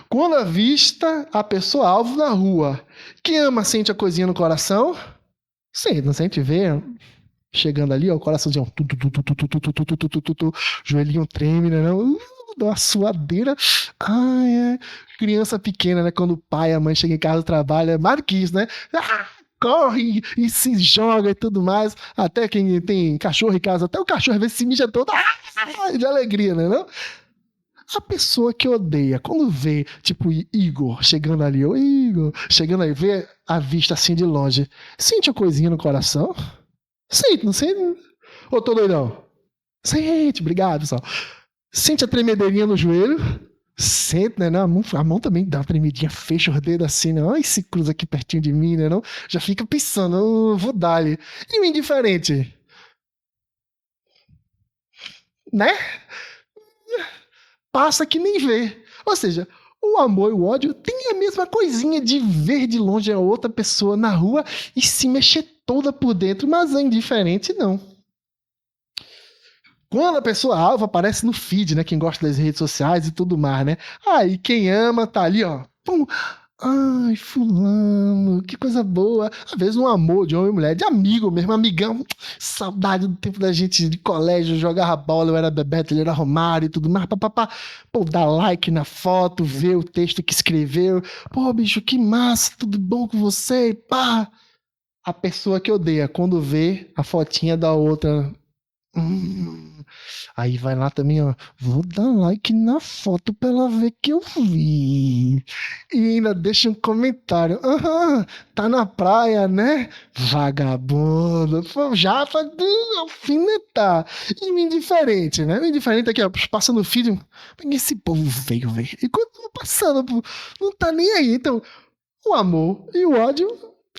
Quando avista a pessoa alvo na rua, quem ama sente a coisinha no coração? Sente, não sente ver? Chegando ali, ó, o coraçãozinho, joelhinho treme, né? Dá uma suadeira. Ai, é. Criança pequena, né? Quando o pai e a mãe chegam em casa do trabalho, é mais do que isso, né? Corre e se joga e tudo mais. Até quem tem cachorro em casa, até o cachorro às vezes se mija todo de alegria, né? Não? A pessoa que odeia, quando vê, tipo, Igor chegando ali, ô Igor, chegando aí, vê a vista assim de longe, sente uma coisinha no coração? Sente, não sente? Ô, tô doidão? Sente, obrigado, pessoal. Sente a tremedeirinha no joelho? Sente, né? A mão também dá uma tremidinha, fecha os dedos assim, né? Ai, se cruza aqui pertinho de mim, né? Não? Já fica pensando, vou dar-lhe. E o indiferente? Né? Passa que nem vê. Ou seja, o amor e o ódio tem a mesma coisinha de ver de longe a outra pessoa na rua e se mexer toda por dentro, mas é indiferente, não. Quando a pessoa alva aparece no feed, né? Quem gosta das redes sociais e tudo mais, né? Aí quem ama tá ali, ó. Pum. Ai, fulano, que coisa boa. Às vezes um amor de homem e mulher, de amigo mesmo, amigão. Saudade do tempo da gente de colégio, jogava bola, eu era Bebeto, ele era Romário e tudo mais. Papapá. Pô, dá like na foto, ver o texto que escreveu. Pô, bicho, que massa, tudo bom com você? Pá. A pessoa que odeia, quando vê a fotinha da outra. Aí vai lá também, ó. Vou dar like na foto pra ela ver que eu vi. E ainda deixa um comentário. Aham, tá na praia, né? Vagabundo. Pô, já pra alfinetar. E o indiferente, né? O indiferente aqui, ó. Passando o feed. Esse povo veio ver. Enquanto tô passando, pô, não tá nem aí. Então, o amor e o ódio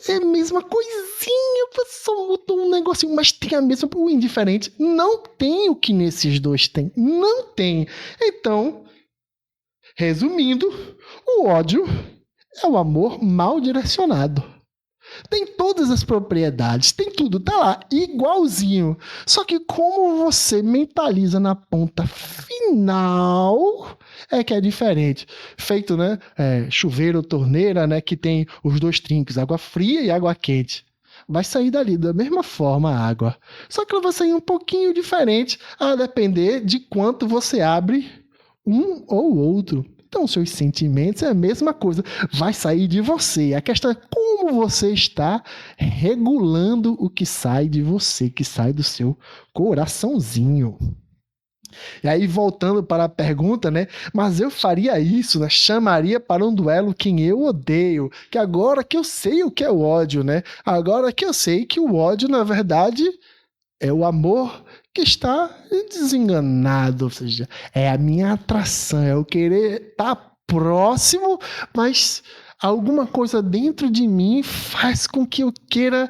é a mesma coisinha, só mudou um negocinho, mas tem a mesma. O indiferente não tem o que nesses dois tem. Não tem. Então, resumindo, o ódio é o amor mal direcionado. Tem todas as propriedades, tem tudo, tá lá, igualzinho. Só que como você mentaliza na ponta final é que é diferente. Feito, né? Chuveiro, torneira, né? Que tem os dois trinques, água fria e água quente. Vai sair dali da mesma forma a água. Só que ela vai sair um pouquinho diferente a depender de quanto você abre um ou outro. Então, seus sentimentos é a mesma coisa. Vai sair de você. A questão é como você está regulando o que sai de você, que sai do seu coraçãozinho. E aí, voltando para a pergunta, né? Mas eu faria isso, né? Chamaria para um duelo quem eu odeio. Que agora que eu sei o que é o ódio, né? Agora que eu sei que o ódio, na verdade, é o amor que está desenganado, ou seja, é a minha atração, é o querer estar próximo, mas alguma coisa dentro de mim faz com que eu queira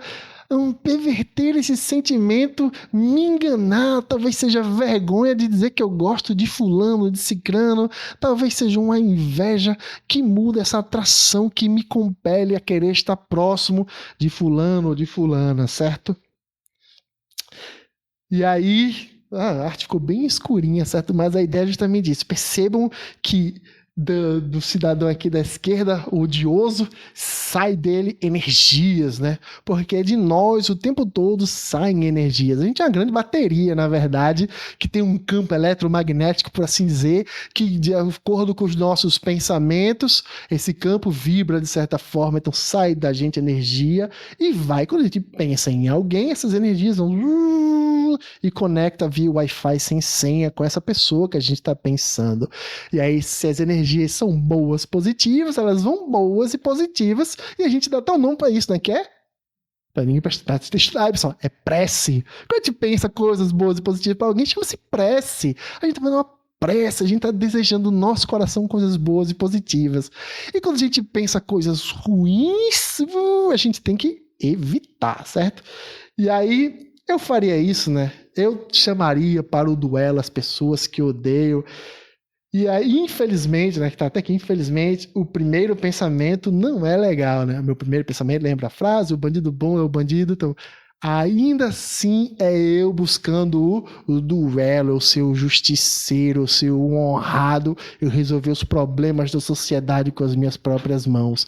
perverter esse sentimento, me enganar, talvez seja vergonha de dizer que eu gosto de fulano, de cicrano, talvez seja uma inveja que muda essa atração que me compele a querer estar próximo de fulano ou de fulana, certo? E aí, a arte ficou bem escurinha, certo? Mas a ideia é justamente disso. Percebam que do cidadão aqui da esquerda, o odioso, sai dele energias, né? Porque de nós, o tempo todo, saem energias. A gente é uma grande bateria, na verdade, que tem um campo eletromagnético, por assim dizer, que de acordo com os nossos pensamentos, esse campo vibra de certa forma, então sai da gente energia e vai. Quando a gente pensa em alguém, essas energias vão e conecta via Wi-Fi sem senha com essa pessoa que a gente está pensando. E aí, se as energias são boas, positivas, elas vão boas e positivas, e a gente dá tão nome para isso, né? Que é para ninguém prestar pessoal. É prece. Quando a gente pensa coisas boas e positivas para alguém, chama-se prece. A gente tá fazendo uma prece, a gente tá desejando no nosso coração coisas boas e positivas. E quando a gente pensa coisas ruins, a gente tem que evitar, certo? E aí, eu faria isso, né? Eu chamaria para o duelo as pessoas que odeio. E aí, infelizmente, né, que tá até aqui, infelizmente, o primeiro pensamento não é legal, né? O meu primeiro pensamento lembra a frase, o bandido bom é o bandido, então ainda assim é eu buscando o duelo, eu ser o justiceiro, eu ser o honrado, eu resolver os problemas da sociedade com as minhas próprias mãos.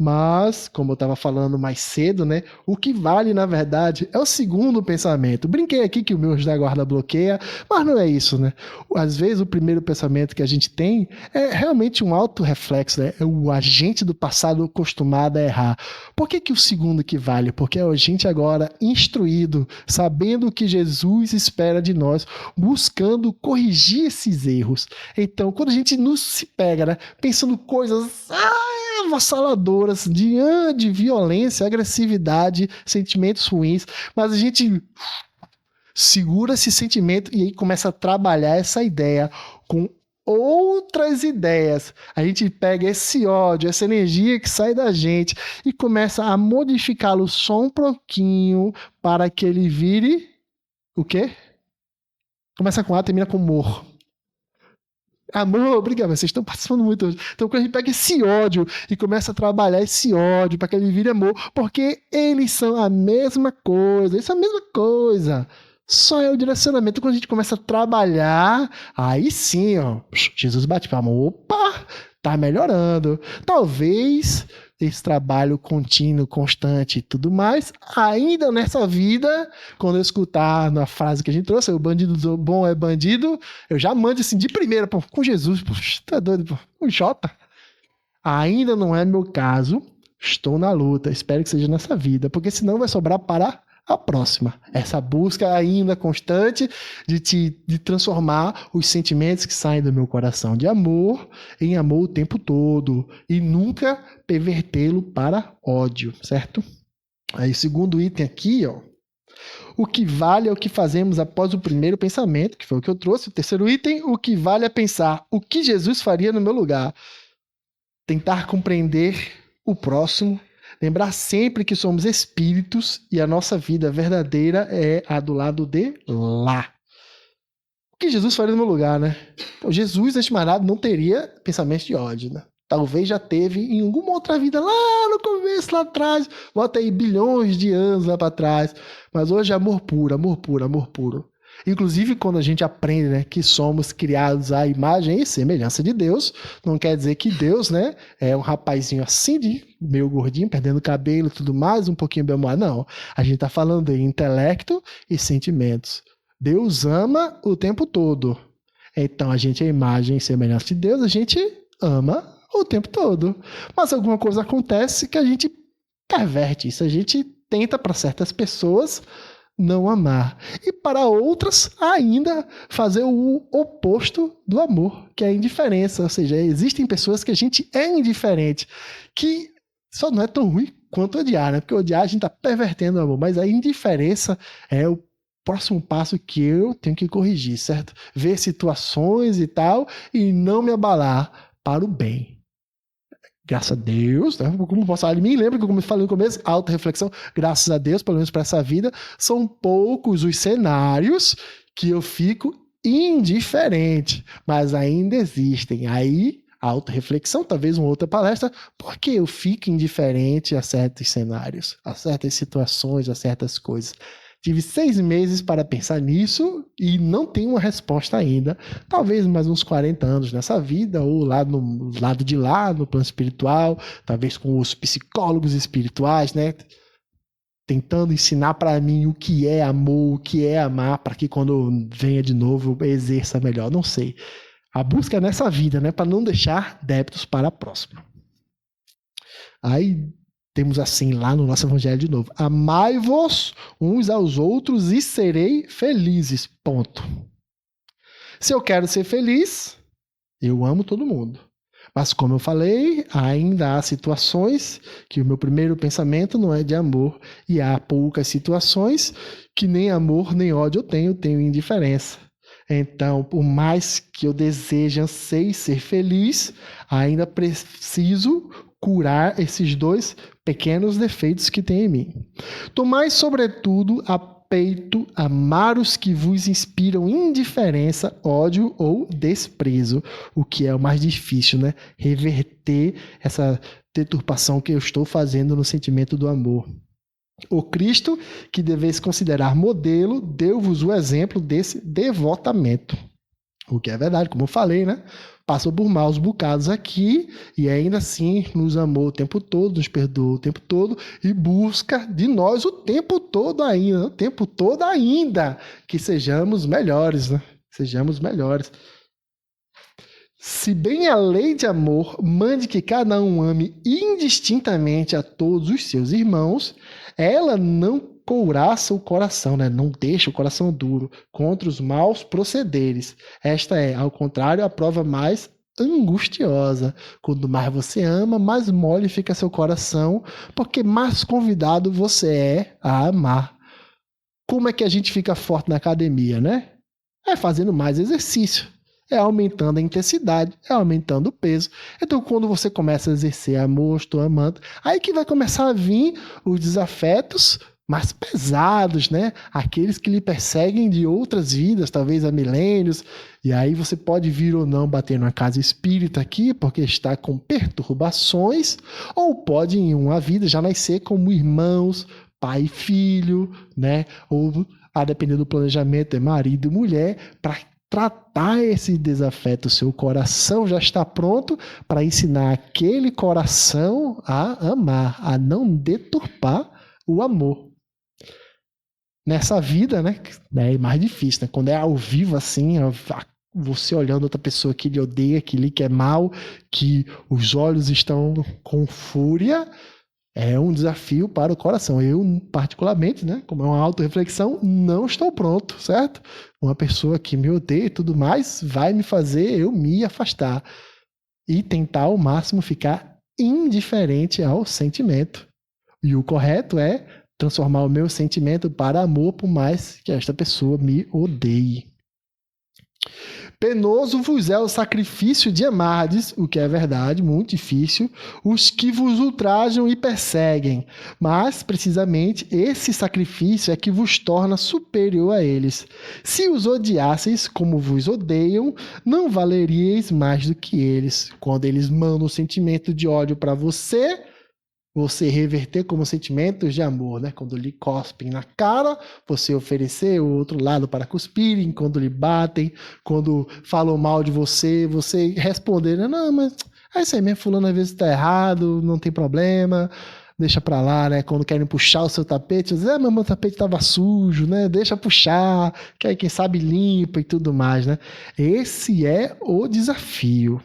Mas, como eu estava falando mais cedo, né, o que vale, na verdade, é o segundo pensamento. Brinquei aqui que o meu da guarda bloqueia, mas não é isso, né? Às vezes o primeiro pensamento que a gente tem é realmente um autorreflexo, né? É o agente do passado acostumado a errar. Por que o segundo que vale? Porque é a gente agora instruído, sabendo o que Jesus espera de nós, buscando corrigir esses erros. Então, quando a gente nos se pega, né, pensando coisas avassaladoras, de violência, agressividade, sentimentos ruins, mas a gente segura esse sentimento e aí começa a trabalhar essa ideia com outras ideias. A gente pega esse ódio, essa energia que sai da gente e começa a modificá-lo só um pouquinho para que ele vire o quê? Começa com A, termina com amor. Amor, obrigado, vocês estão participando muito hoje. Então, quando a gente pega esse ódio e começa a trabalhar esse ódio para que ele vire amor, porque eles são a mesma coisa, eles são a mesma coisa. Só é o direcionamento. Quando a gente começa a trabalhar, aí sim, ó, Jesus bate palma. Opa, tá melhorando. Talvez esse trabalho contínuo, constante e tudo mais, ainda nessa vida, quando eu escutar na frase que a gente trouxe, o bandido bom é bandido, eu já mando assim de primeira, pô, com Jesus, pô, tá doido, pô, com Jota. Ainda não é meu caso, estou na luta, espero que seja nessa vida, porque senão vai sobrar para a próxima. Essa busca ainda constante de transformar os sentimentos que saem do meu coração de amor em amor o tempo todo e nunca pervertê-lo para ódio, certo? Aí, segundo item aqui, ó, o que vale é o que fazemos após o primeiro pensamento, que foi o que eu trouxe. O terceiro item, o que vale é pensar o que Jesus faria no meu lugar. Tentar compreender o próximo, lembrar sempre que somos espíritos e a nossa vida verdadeira é a do lado de lá. O que Jesus faria no meu lugar, né? Então, Jesus, neste marado, não teria pensamentos de ódio, né? Talvez já teve em alguma outra vida lá no começo, lá atrás, bota aí bilhões de anos lá para trás, mas hoje é amor puro, amor puro, amor puro. Inclusive, quando a gente aprende, né, que somos criados à imagem e semelhança de Deus, não quer dizer que Deus, né, é um rapazinho assim, de meio gordinho, perdendo cabelo e tudo mais, um pouquinho bem amor. Não, a gente está falando de intelecto e sentimentos. Deus ama o tempo todo. Então, a gente é a imagem e semelhança de Deus, a gente ama o tempo todo. Mas alguma coisa acontece que a gente perverte isso, a gente tenta para certas pessoas não amar. E para outras, ainda fazer o oposto do amor, que é a indiferença. Ou seja, existem pessoas que a gente é indiferente, que só não é tão ruim quanto odiar, né? Porque odiar a gente está pervertendo o amor, mas a indiferença é o próximo passo que eu tenho que corrigir, certo? Ver situações e tal, e não me abalar para o bem. Graças a Deus, né? Como posso falar de mim, lembra que como eu falei no começo, auto-reflexão, graças a Deus, pelo menos para essa vida, são poucos os cenários que eu fico indiferente, mas ainda existem. Aí, auto-reflexão, talvez uma outra palestra, porque eu fico indiferente a certos cenários, a certas situações, a certas coisas. Tive 6 meses para pensar nisso e não tenho uma resposta ainda. Talvez mais uns 40 anos nessa vida, ou lá no lado de lá, no plano espiritual, talvez com os psicólogos espirituais, né? Tentando ensinar para mim o que é amor, o que é amar, para que quando venha de novo eu exerça melhor. Não sei. A busca é nessa vida, né? Para não deixar débitos para a próxima. Aí temos assim lá no nosso evangelho de novo. Amai-vos uns aos outros e serei felizes. Ponto. Se eu quero ser feliz, eu amo todo mundo. Mas como eu falei, ainda há situações que o meu primeiro pensamento não é de amor. E há poucas situações que nem amor nem ódio eu tenho indiferença. Então, por mais que eu deseje, anseie ser feliz, ainda preciso curar esses 2 pequenos defeitos que tem em mim. Tomai, sobretudo, a peito amar os que vos inspiram indiferença, ódio ou desprezo, o que é o mais difícil, né? Reverter essa deturpação que eu estou fazendo no sentimento do amor. O Cristo, que deveis considerar modelo, deu-vos o exemplo desse devotamento. O que é verdade, como eu falei, né? Passou por maus bocados aqui e ainda assim nos amou o tempo todo, nos perdoou o tempo todo e busca de nós o tempo todo ainda, que sejamos melhores, né? Sejamos melhores. Se bem a lei de amor mande que cada um ame indistintamente a todos os seus irmãos, ela não couraça o coração, né? Não deixa o coração duro contra os maus procederes. Esta é, ao contrário, a prova mais angustiosa. Quanto mais você ama, mais mole fica seu coração, porque mais convidado você é a amar. Como é que a gente fica forte na academia, né? É fazendo mais exercício. É aumentando a intensidade, é aumentando o peso. Então, quando você começa a exercer amor, estou amando, aí que vai começar a vir os desafetos mais pesados, né? Aqueles que lhe perseguem de outras vidas, talvez há milênios. E aí você pode vir ou não bater numa casa espírita aqui, porque está com perturbações, ou pode em uma vida já nascer como irmãos, pai e filho, né? Ou, a depender do planejamento, é marido e mulher, para tratar esse desafeto. O seu coração já está pronto para ensinar aquele coração a amar, a não deturpar o amor. Nessa vida, né, é mais difícil, né? Quando é ao vivo assim, você olhando outra pessoa que lhe odeia, que lhe quer mal, que os olhos estão com fúria, é um desafio para o coração. Eu, particularmente, né, como é uma autorreflexão, não estou pronto, certo? Uma pessoa que me odeia e tudo mais vai me fazer eu me afastar e tentar ao máximo ficar indiferente ao sentimento. E o correto é transformar o meu sentimento para amor, por mais que esta pessoa me odeie. Penoso vos é o sacrifício de amardes, o que é verdade, muito difícil, os que vos ultrajam e perseguem. Mas, precisamente, esse sacrifício é que vos torna superior a eles. Se os odiasseis como vos odeiam, não valeríeis mais do que eles. Quando eles mandam o sentimento de ódio para você reverter como sentimentos de amor, né? Quando lhe cospem na cara, você oferecer o outro lado para cuspirem, quando lhe batem, quando falam mal de você responder, não, mas é isso aí mesmo, fulano às vezes está errado, não tem problema, deixa pra lá, né? Quando querem puxar o seu tapete, mas meu tapete estava sujo, né? Deixa puxar, que aí quem sabe limpa e tudo mais, né? Esse é o desafio.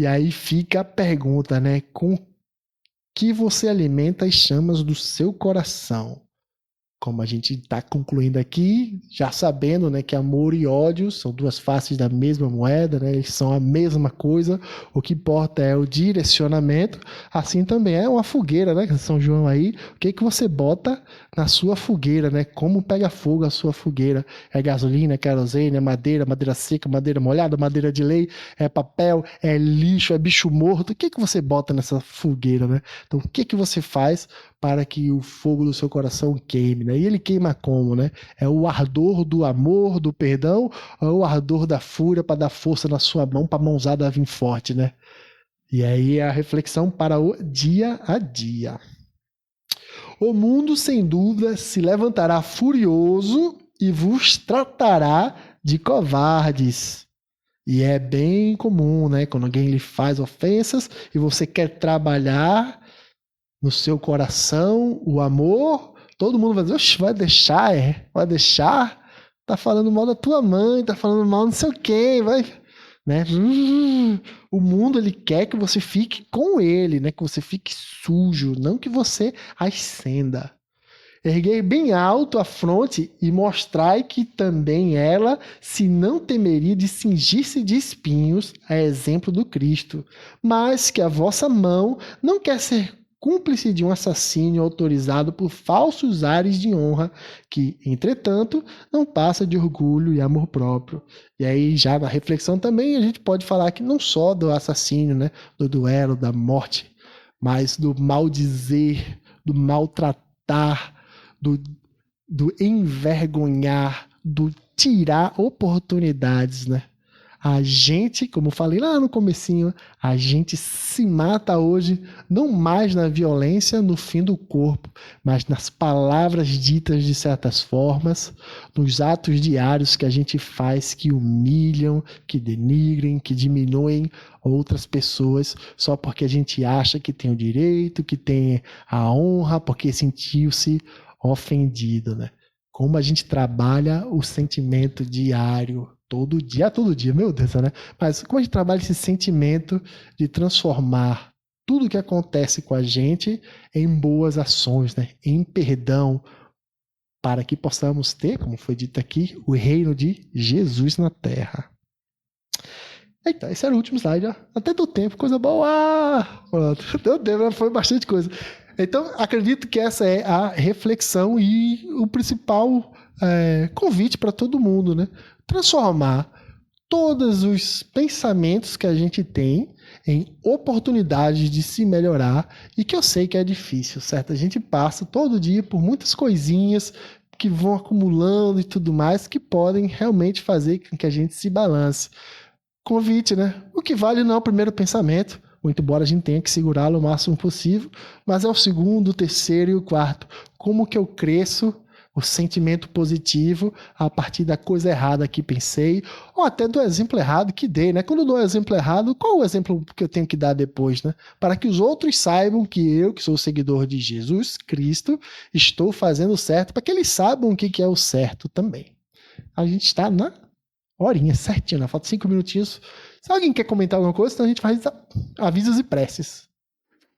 E aí fica a pergunta, né? Com que você alimenta as chamas do seu coração? Como a gente está concluindo aqui, já sabendo, né, que amor e ódio são duas faces da mesma moeda, né, eles são a mesma coisa, o que importa é o direcionamento, assim também é uma fogueira, né, São João aí, o que você bota na sua fogueira, né, como pega fogo a sua fogueira, é gasolina, é querosene, é madeira, madeira seca, madeira molhada, madeira de lei, é papel, é lixo, é bicho morto, o que você bota nessa fogueira, né, então o que você faz para que o fogo do seu coração queime, né? E ele queima como, né? É o ardor do amor, do perdão, ou é o ardor da fúria para dar força na sua mão, para a mãozada vir forte, né? E aí é a reflexão para o dia a dia. O mundo, sem dúvida, se levantará furioso e vos tratará de covardes. E é bem comum, né? Quando alguém lhe faz ofensas e você quer trabalhar no seu coração o amor, todo mundo vai dizer, oxe, vai deixar, tá falando mal da tua mãe, tá falando mal não sei quem, vai, né? O mundo, ele quer que você fique com ele, né? Que você fique sujo, não que você ascenda. Erguei bem alto a fronte e mostrai que também ela se não temeria de cingir-se de espinhos, a exemplo do Cristo, mas que a vossa mão não quer ser cúmplice de um assassínio autorizado por falsos ares de honra, que, entretanto, não passa de orgulho e amor próprio. E aí, já na reflexão também, a gente pode falar que não só do assassínio, né, do duelo, da morte, mas do maldizer, do maltratar, do envergonhar, do tirar oportunidades, né? A gente, como eu falei lá no comecinho, a gente se mata hoje, não mais na violência no fim do corpo, mas nas palavras ditas de certas formas, nos atos diários que a gente faz que humilham, que denigrem, que diminuem outras pessoas só porque a gente acha que tem o direito, que tem a honra, porque sentiu-se ofendido, né? Como a gente trabalha o sentimento diário, todo dia, meu Deus, né? Mas como a gente trabalha esse sentimento de transformar tudo que acontece com a gente em boas ações, né? Em perdão, para que possamos ter, como foi dito aqui, o reino de Jesus na terra. Eita, esse era o último slide, ó. Até deu tempo, coisa boa! Pronto, deu tempo, foi bastante coisa. Então, acredito que essa é a reflexão e o principal convite para todo mundo, né? Transformar todos os pensamentos que a gente tem em oportunidades de se melhorar e que eu sei que é difícil, certo? A gente passa todo dia por muitas coisinhas que vão acumulando e tudo mais que podem realmente fazer com que a gente se balance. Convite, né? O que vale não é o primeiro pensamento, muito embora a gente tenha que segurá-lo o máximo possível, mas é o segundo, o terceiro e o quarto. Como que eu cresço o sentimento positivo a partir da coisa errada que pensei, ou até do exemplo errado que dei, né? Quando eu dou o exemplo errado, qual o exemplo que eu tenho que dar depois, né? Para que os outros saibam que eu, que sou seguidor de Jesus Cristo, estou fazendo certo, para que eles saibam o que é o certo também. A gente está na horinha, certinho, né? Falta 5 minutinhos. Se alguém quer comentar alguma coisa, então a gente faz avisos e preces.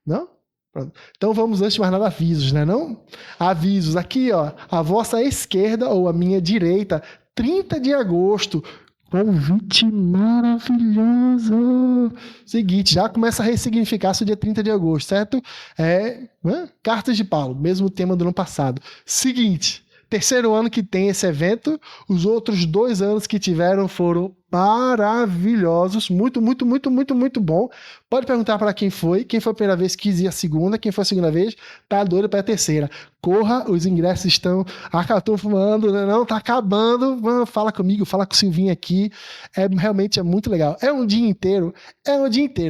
Não? Pronto. Então vamos, antes de mais nada, avisos, né? Não? Avisos. Aqui, ó, a vossa esquerda ou a minha direita, 30 de agosto. Convite maravilhoso. Seguinte, já começa a ressignificar seu dia 30 de agosto, certo? Cartas de Paulo, mesmo tema do ano passado. Seguinte, terceiro ano que tem esse evento, os outros 2 anos que tiveram foram maravilhosos, muito, muito, muito, muito, muito bom. Pode perguntar para quem foi a primeira vez quis ir a segunda, quem foi a segunda vez, tá doido para a terceira. Corra, os ingressos estão acatumando, né? Não, tá acabando, fala comigo, fala com o Silvinho aqui, realmente é muito legal. É um dia inteiro,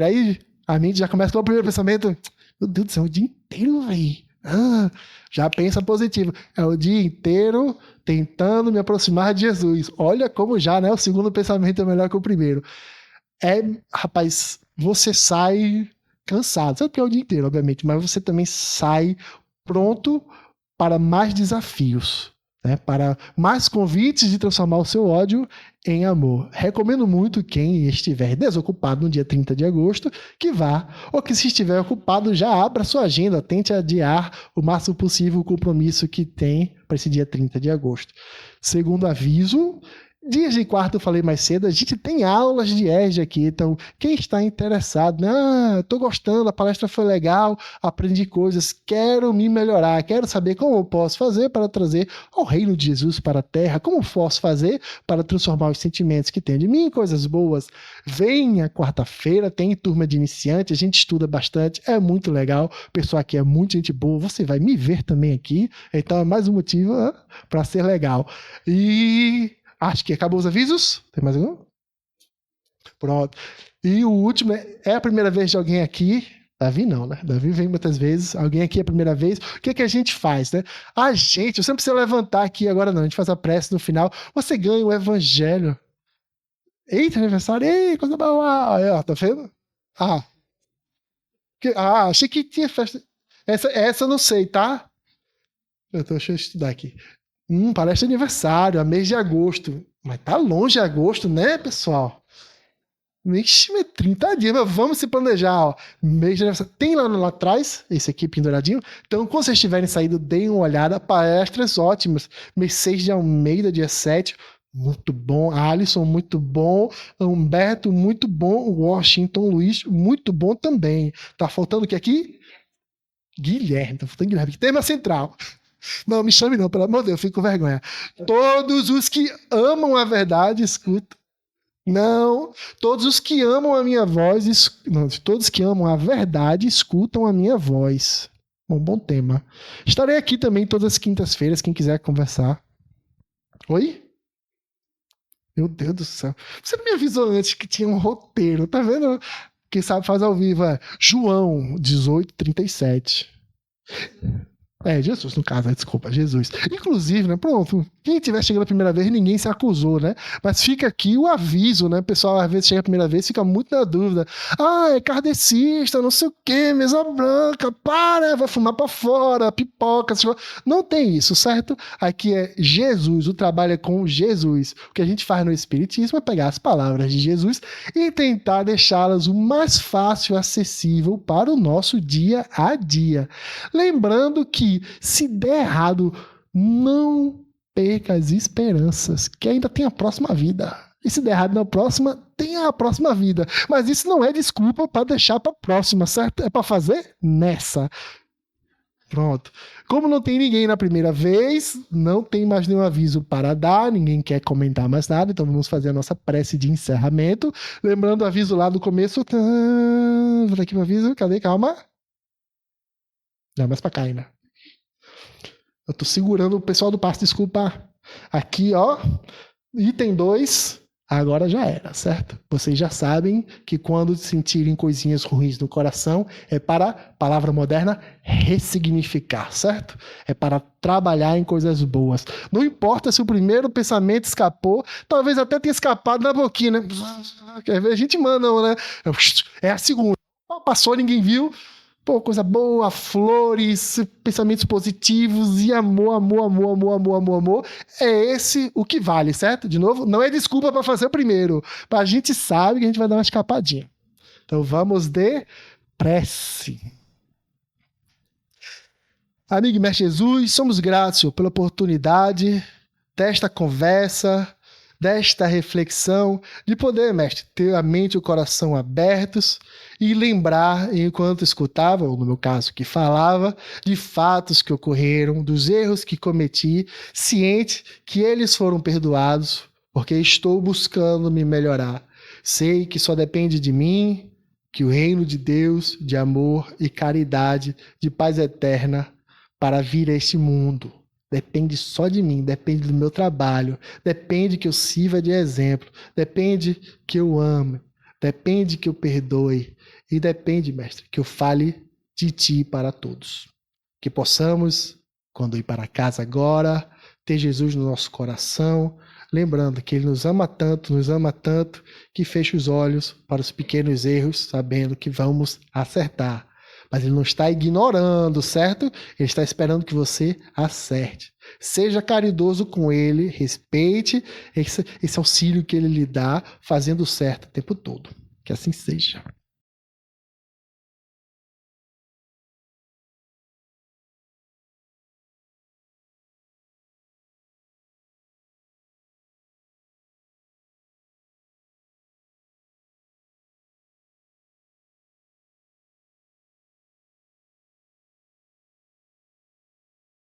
aí a mente já começa com o primeiro pensamento, meu Deus do céu, o dia inteiro, velho. Já pensa positivo. É o dia inteiro tentando me aproximar de Jesus. Olha como já, né? O segundo pensamento é melhor que o primeiro. Rapaz, você sai cansado. Sabe que é o dia inteiro, obviamente, mas você também sai pronto para mais desafios, né? Para mais convites de transformar o seu ódio em amor. Recomendo muito quem estiver desocupado no dia 30 de agosto que vá, ou que se estiver ocupado já abra sua agenda, tente adiar o máximo possível o compromisso que tem para esse dia 30 de agosto. Segundo aviso, dias de quarta, eu falei mais cedo, a gente tem aulas de ERG aqui, então quem está interessado, estou gostando, a palestra foi legal, aprendi coisas, quero me melhorar, quero saber como eu posso fazer para trazer o reino de Jesus para a terra, como posso fazer para transformar os sentimentos que tenho de mim em coisas boas. Venha quarta-feira, tem turma de iniciante, a gente estuda bastante, é muito legal, o pessoal aqui é muito gente boa, você vai me ver também aqui, então é mais um motivo para ser legal. E acho que acabou os avisos. Tem mais algum? Pronto. E o último é a primeira vez de alguém aqui. Davi não, né? Davi vem muitas vezes. Alguém aqui é a primeira vez. O que é que a gente faz, né? Você não precisa levantar aqui agora não. A gente faz a prece no final. Você ganha o evangelho. Eita, aniversário. Ei, coisa boa. Aí, ó, tá vendo? Achei que tinha festa. Essa eu não sei, tá? Deixa eu estudar aqui. Parece aniversário, é mês de agosto. Mas tá longe de agosto, né, pessoal? Ixi, 30 dias, mas vamos se planejar, ó. Mês de aniversário. Tem lá atrás, esse aqui penduradinho. Então, quando vocês tiverem saído, deem uma olhada. Palestras ótimas. Mercedes de Almeida, dia 7. Muito bom. Alisson, muito bom. Humberto, muito bom. Washington Luiz, muito bom também. Tá faltando o que aqui? Guilherme. Tá faltando Guilherme. Tema central. Não, me chame não, pelo amor de Deus, eu fico com vergonha. Todos os que amam a verdade, escutam. Não, todos os que amam a minha voz, não, todos que amam a verdade, escutam a minha voz. Bom tema. Estarei aqui também todas as quintas-feiras, quem quiser conversar. Oi? Meu Deus do céu. Você não me avisou antes que tinha um roteiro, tá vendo? Quem sabe faz ao vivo. João 18:37. Jesus, no caso, desculpa, Jesus. Inclusive, né, pronto, quem estiver chegando a primeira vez, ninguém se acusou, né? Mas fica aqui o aviso, né? O pessoal, às vezes, chega a primeira vez, fica muito na dúvida. É kardecista, não sei o quê, mesa branca, vai fumar pra fora, pipoca, não tem isso, certo? Aqui é Jesus, o trabalho é com Jesus. O que a gente faz no Espiritismo é pegar as palavras de Jesus e tentar deixá-las o mais fácil e acessível para o nosso dia a dia. Lembrando que se der errado, não perca as esperanças, que ainda tem a próxima vida. E se der errado na próxima, tem a próxima vida. Mas isso não é desculpa para deixar para a próxima, certo? É para fazer nessa. Pronto. Como não tem ninguém na primeira vez, não tem mais nenhum aviso para dar, ninguém quer comentar mais nada, então vamos fazer a nossa prece de encerramento. Lembrando o aviso lá do começo. Vou aqui o aviso, cadê? Calma. Não, mais para cá ainda. Eu tô segurando o pessoal do passo, desculpa. Aqui, ó, item 2, agora já era, certo? Vocês já sabem que quando sentirem coisinhas ruins no coração, é para, palavra moderna, ressignificar, certo? É para trabalhar em coisas boas. Não importa se o primeiro pensamento escapou, talvez até tenha escapado na boquinha, né? A gente manda, né? É a segunda. Passou, ninguém viu. Pô, coisa boa, flores, pensamentos positivos e amor, amor, amor, amor, amor, amor, amor. É esse o que vale, certo? De novo, não é desculpa para fazer o primeiro. A gente sabe que a gente vai dar uma escapadinha. Então vamos de prece. Amigo e mestre Jesus, somos gratos pela oportunidade desta conversa, desta reflexão, de poder, mestre, ter a mente e o coração abertos e lembrar, enquanto escutava, ou no meu caso, que falava, de fatos que ocorreram, dos erros que cometi, ciente que eles foram perdoados, porque estou buscando me melhorar. Sei que só depende de mim, que o reino de Deus, de amor e caridade, de paz eterna, para vir a este mundo. Depende só de mim, depende do meu trabalho, depende que eu sirva de exemplo, depende que eu ame, depende que eu perdoe e depende, mestre, que eu fale de ti para todos. Que possamos, quando ir para casa agora, ter Jesus no nosso coração, lembrando que Ele nos ama tanto, que fecha os olhos para os pequenos erros, sabendo que vamos acertar. Mas Ele não está ignorando, certo? Ele está esperando que você acerte. Seja caridoso com Ele, respeite esse auxílio que Ele lhe dá, fazendo certo o tempo todo. Que assim seja.